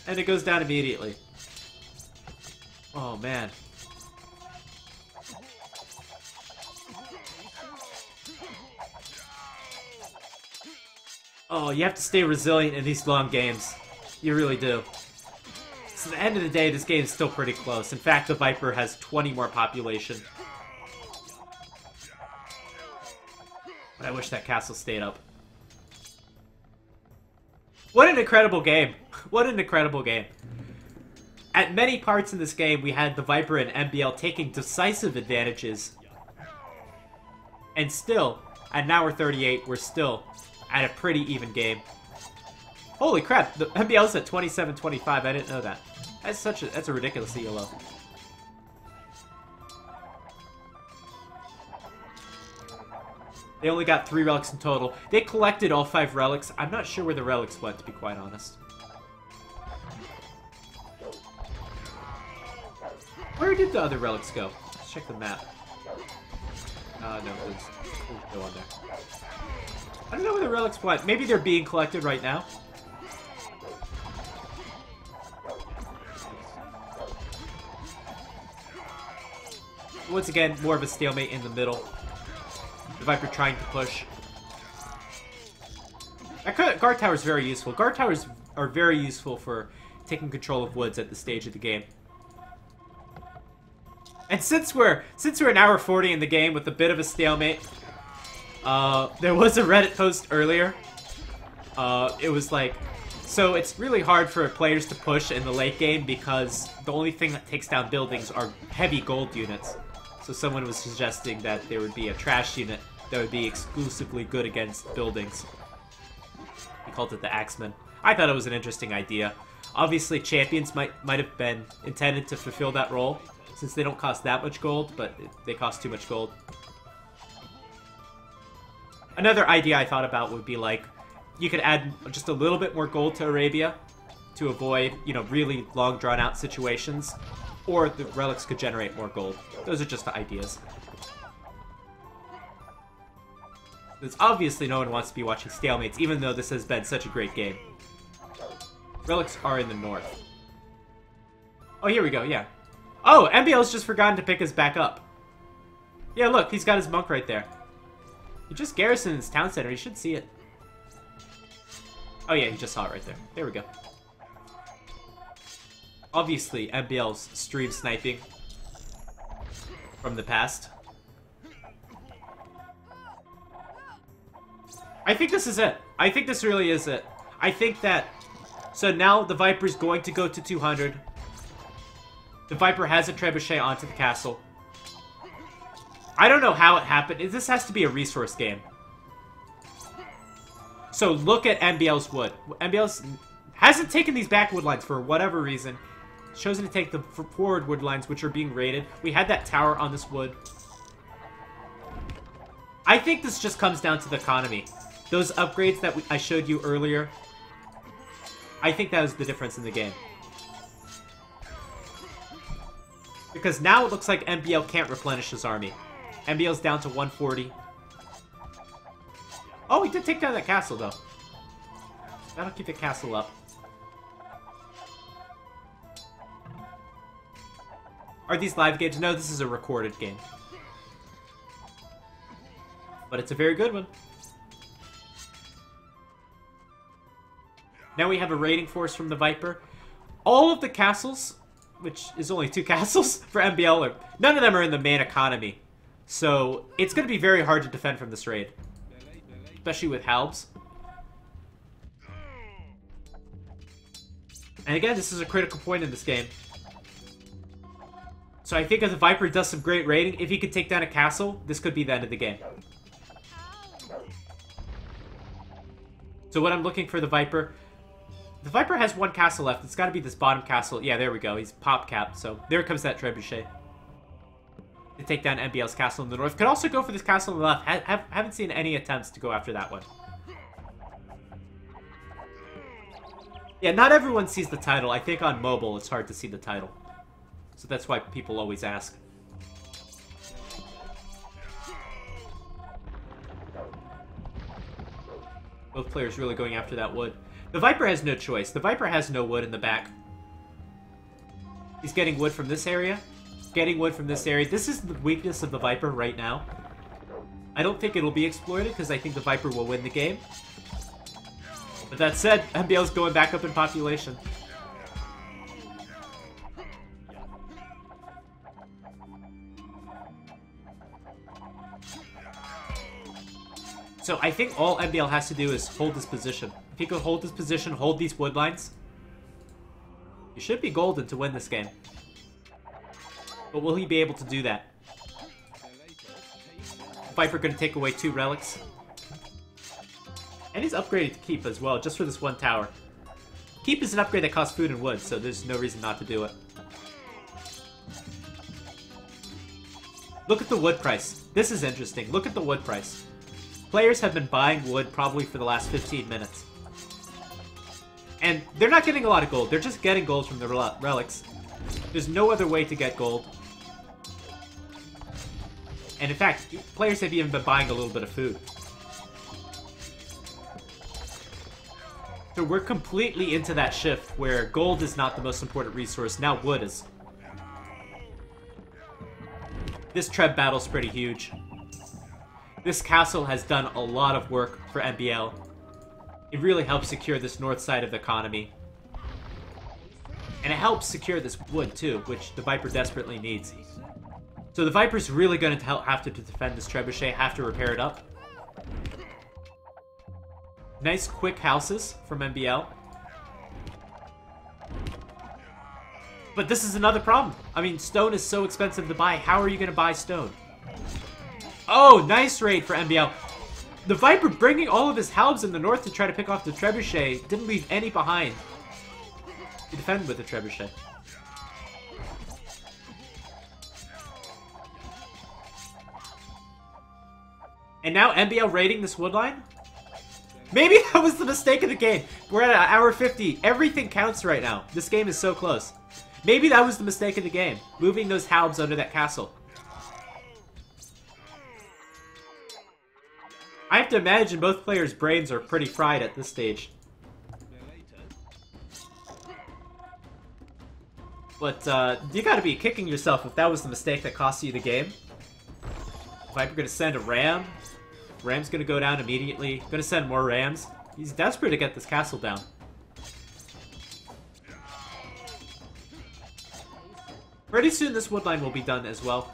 And it goes down immediately. Oh man. Oh, you have to stay resilient in these long games. You really do. So at the end of the day, this game is still pretty close. In fact, the Viper has 20 more population. But I wish that castle stayed up. What an incredible game. What an incredible game. At many parts in this game, we had the Viper and MbL taking decisive advantages. And still, at an hour 38, we're still at a pretty even game. Holy crap, the MbL's at 27-25, I didn't know that. That's a ridiculous ELO. They only got 3 relics in total. They collected all 5 relics. I'm not sure where the relics went, to be quite honest. Where did the other relics go? Let's check the map. No, there's no one there. I don't know where the relics went. Maybe they're being collected right now. Once again, more of a stalemate in the middle. The Viper trying to push. That guard tower is very useful. Guard towers are very useful for taking control of woods at this stage of the game. And since we're an hour 40 in the game with a bit of a stalemate, there was a Reddit post earlier. It was like, so it's really hard for players to push in the late game because the only thing that takes down buildings are heavy gold units. So someone was suggesting that there would be a trash unit that would be exclusively good against buildings. He called it the Axeman. I thought it was an interesting idea. Obviously, champions might have been intended to fulfill that role, since they don't cost that much gold, but they cost too much gold. Another idea I thought about would be like, you could add just a little bit more gold to Arabia to avoid, you know, really long drawn-out situations, or the relics could generate more gold. Those are just the ideas. Because obviously no one wants to be watching stalemates, even though this has been such a great game. Relics are in the north. Oh, here we go, yeah. Oh, MbL's just forgotten to pick us back up. Yeah, look, he's got his monk right there. He just garrisoned his town center, he should see it. Oh yeah, he just saw it right there. There we go. Obviously, MbL's stream sniping from the past. I think this is it. I think this really is it. I think that... So now the Viper's going to go to 200. The Viper has a trebuchet onto the castle. I don't know how it happened. This has to be a resource game. So look at MbL's wood. MbL's hasn't taken these back wood lines for whatever reason. Chosen to take the forward wood lines, which are being raided. We had that tower on this wood. I think this just comes down to the economy. Those upgrades that I showed you earlier, I think that was the difference in the game. Because now it looks like MbL can't replenish his army. MbL's down to 140. Oh, he did take down that castle, though. That'll keep the castle up. Are these live games? No, this is a recorded game. But it's a very good one. Now we have a raiding force from the Viper. All of the castles, which is only 2 castles for MbL, none of them are in the main economy. So it's going to be very hard to defend from this raid. Especially with halbs. And again, this is a critical point in this game. So I think if the Viper does some great raiding, if he could take down a castle, this could be the end of the game. So what I'm looking for the Viper has 1 castle left. It's got to be this bottom castle. Yeah, there we go. He's pop capped. So there comes that trebuchet to take down MbL's castle in the north. Could also go for this castle on the left. Haven't seen any attempts to go after that one. Yeah, not everyone sees the title. I think on mobile it's hard to see the title. So that's why people always ask. Both players really going after that wood. The Viper has no choice. The Viper has no wood in the back. He's getting wood from this area. Getting wood from this area. This is the weakness of the Viper right now. I don't think it'll be exploited because I think the Viper will win the game. But that said, MbL's going back up in population. So I think all MbL has to do is hold this position. If he could hold this position, hold these wood lines, he should be golden to win this game. But will he be able to do that? Viper going to take away 2 relics. And he's upgraded to Keep as well, just for this 1 tower. Keep is an upgrade that costs food and wood, so there's no reason not to do it. Look at the wood price. This is interesting. Look at the wood price. Players have been buying wood probably for the last 15 minutes. And they're not getting a lot of gold. They're just getting gold from the relics. There's no other way to get gold. And in fact, players have even been buying a little bit of food. So we're completely into that shift where gold is not the most important resource. Now wood is. This Treb battle's pretty huge. This castle has done a lot of work for MbL. It really helps secure this north side of the economy. And it helps secure this wood too, which the Viper desperately needs. So the Viper's really going to have to defend this trebuchet, have to repair it up. Nice quick houses from MbL. But this is another problem. I mean, stone is so expensive to buy. How are you going to buy stone? Oh, nice raid for MbL. The Viper bringing all of his halbs in the north to try to pick off the trebuchet. Didn't leave any behind to defend with the trebuchet. And now MbL raiding this wood line? Maybe that was the mistake of the game. We're at hour 50. Everything counts right now. This game is so close. Maybe that was the mistake of the game. Moving those halbs under that castle. I have to imagine both players' brains are pretty fried at this stage. But you gotta be kicking yourself if that was the mistake that cost you the game. Viper gonna send a ram. Ram's gonna go down immediately. Gonna send more rams. He's desperate to get this castle down. Pretty soon this wood line will be done as well.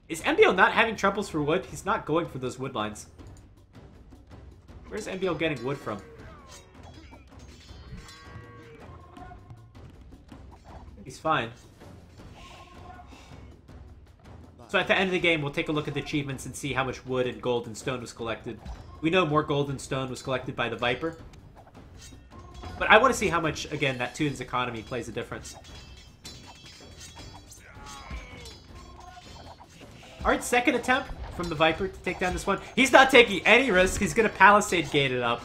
Is MbL not having troubles for wood? He's not going for those wood lines. Where's MbL getting wood from? He's fine. So at the end of the game, we'll take a look at the achievements and see how much wood and gold and stone was collected. We know more gold and stone was collected by the Viper. But I want to see how much, again, that Toon's economy plays a difference. Alright, second attempt from the Viper to take down this one. He's not taking any risk. He's going to palisade gate it up.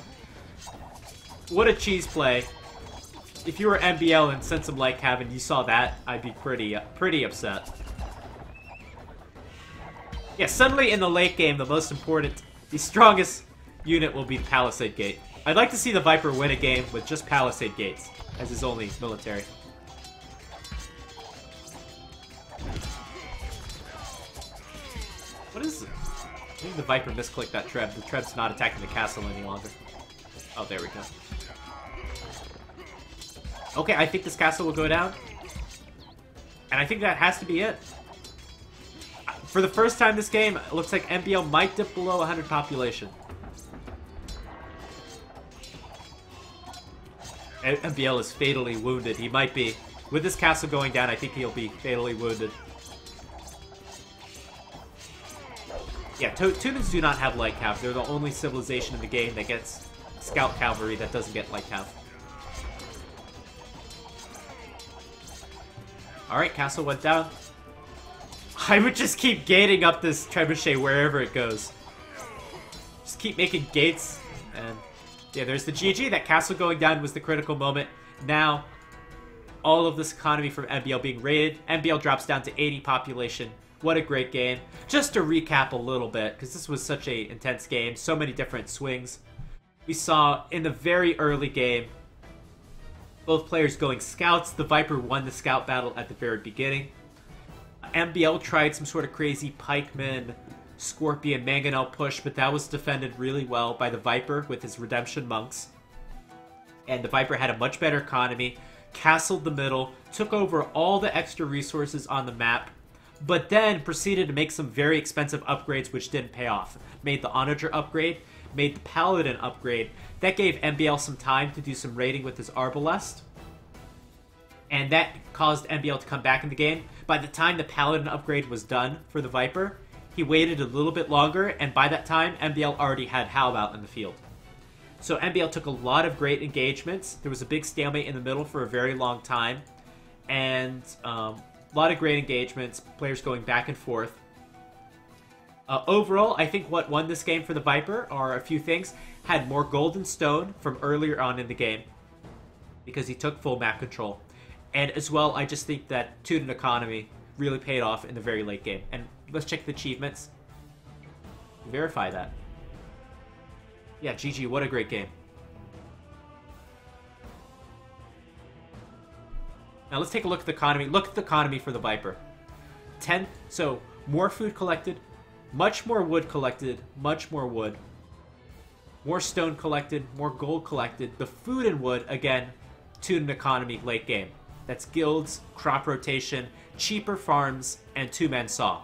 What a cheese play. If you were MbL and sent some light cav and you saw that, I'd be pretty upset. Yeah, suddenly in the late game, the most important, the strongest unit will be the Palisade Gate. I'd like to see the Viper win a game with just Palisade Gates as his only military. What is it? I think the Viper misclicked that Treb. The Treb's not attacking the castle any longer. Oh, there we go. Okay, I think this castle will go down. And I think that has to be it. For the first time this game, it looks like MbL might dip below 100 population. MbL is fatally wounded. He might be. With this castle going down, I think he'll be fatally wounded. Yeah, Tunans do not have light cav. They're the only civilization in the game that gets scout cavalry that doesn't get light cav. Alright, castle went down. I would just keep gating up this trebuchet wherever it goes. Just keep making gates. And yeah, there's the GG. That castle going down was the critical moment. Now, all of this economy from MbL being raided. MbL drops down to 80 population. What a great game. Just to recap a little bit, because this was such an intense game. So many different swings. We saw in the very early game, both players going scouts. The Viper won the scout battle at the very beginning. MbL tried some sort of crazy Pikemen, Scorpion, Mangonel push, but that was defended really well by the Viper with his Redemption Monks. And the Viper had a much better economy, castled the middle, took over all the extra resources on the map, but then proceeded to make some very expensive upgrades which didn't pay off. Made the Auditor upgrade, made the Paladin upgrade. That gave MbL some time to do some raiding with his Arbalest. And that caused MbL to come back in the game. By the time the Paladin upgrade was done for the Viper, he waited a little bit longer, and by that time, MbL already had Halb out in the field. So MbL took a lot of great engagements. There was a big stalemate in the middle for a very long time. And a lot of great engagements, players going back and forth. Overall, I think what won this game for the Viper are a few things. Had more gold and stone from earlier on in the game, because he took full map control. And as well, I just think that Tootin economy really paid off in the very late game. And let's check the achievements. Verify that. Yeah, GG, what a great game. Now let's take a look at the economy. Look at the economy for the Viper. So, more food collected, much more wood collected, much more wood. More stone collected, more gold collected. The food and wood, again, Tootin economy late game. That's guilds, crop rotation, cheaper farms, and two-man saw.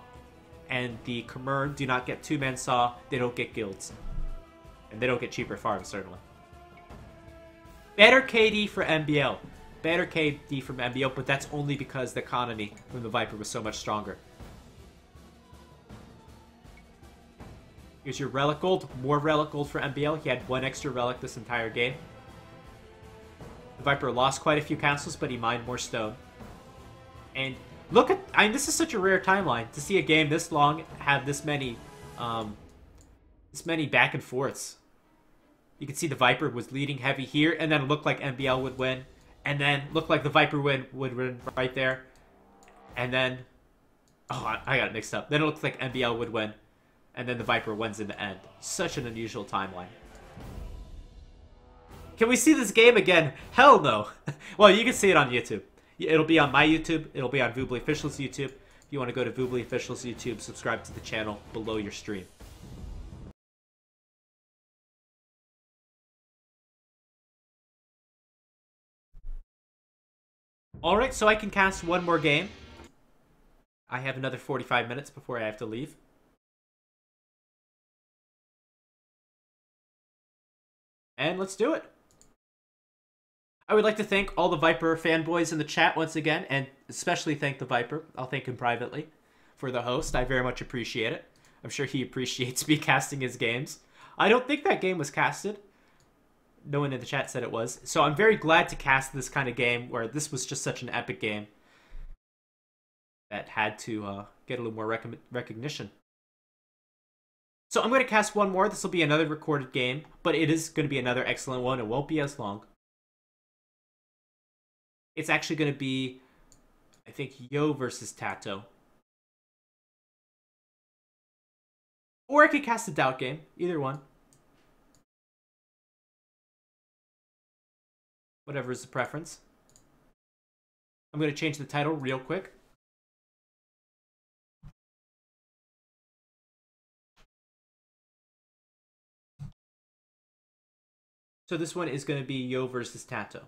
And the Khmer do not get two-man saw, they don't get guilds. And they don't get cheaper farms, certainly. Better KD for MbL. Better KD from MbL, but that's only because the economy from the Viper was so much stronger. Here's your relic gold. More relic gold for MbL. He had one extra relic this entire game. The Viper lost quite a few castles, but he mined more stone. And look at... I mean, this is such a rare timeline to see a game this long have this many back and forths. You can see the Viper was leading heavy here, and then it looked like MbL would win. And then looked like the Viper would win right there. And then... Oh, I got it mixed up. Then it looked like MbL would win. And then the Viper wins in the end. Such an unusual timeline. Can we see this game again? Hell no. Well, you can see it on YouTube. It'll be on my YouTube. It'll be on Voobly Official's YouTube. If you want to go to Voobly Official's YouTube, subscribe to the channel below your stream. Alright, so I can cast one more game. I have another 45 minutes before I have to leave. And let's do it. I would like to thank all the Viper fanboys in the chat once again, and especially thank the Viper. I'll thank him privately for the host. I very much appreciate it. I'm sure he appreciates me casting his games. I don't think that game was casted. No one in the chat said it was. So I'm very glad to cast this kind of game where this was just such an epic game that had to get a little more recognition. So I'm going to cast one more. This will be another recorded game, but it is going to be another excellent one. It won't be as long. It's actually going to be, I think, Yo versus Tato. Or I could cast a doubt game. Either one. Whatever is the preference. I'm going to change the title real quick. So this one is going to be Yo versus Tato.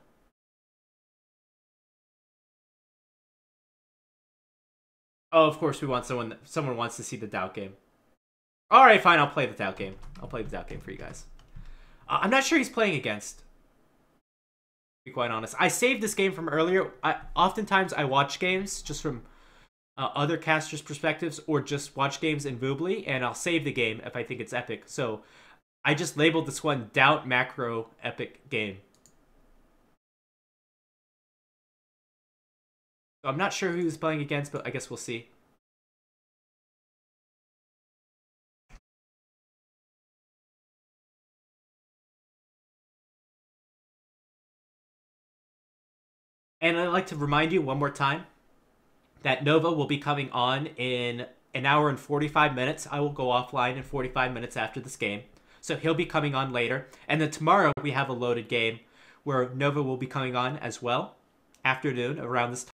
Oh, of course we want someone wants to see the doubt game. Alright, fine, I'll play the doubt game. I'll play the doubt game for you guys. I'm not sure he's playing against. To be quite honest. I saved this game from earlier. Oftentimes I watch games just from other casters' perspectives or just watch games in Voobly, and I'll save the game if I think it's epic. So I just labeled this one Doubt Macro Epic Game. So I'm not sure who he's playing against, but I guess we'll see. And I'd like to remind you one more time that Nova will be coming on in an hour and 45 minutes. I will go offline in 45 minutes after this game. So he'll be coming on later. And then tomorrow we have a loaded game where Nova will be coming on as well. Afternoon, around this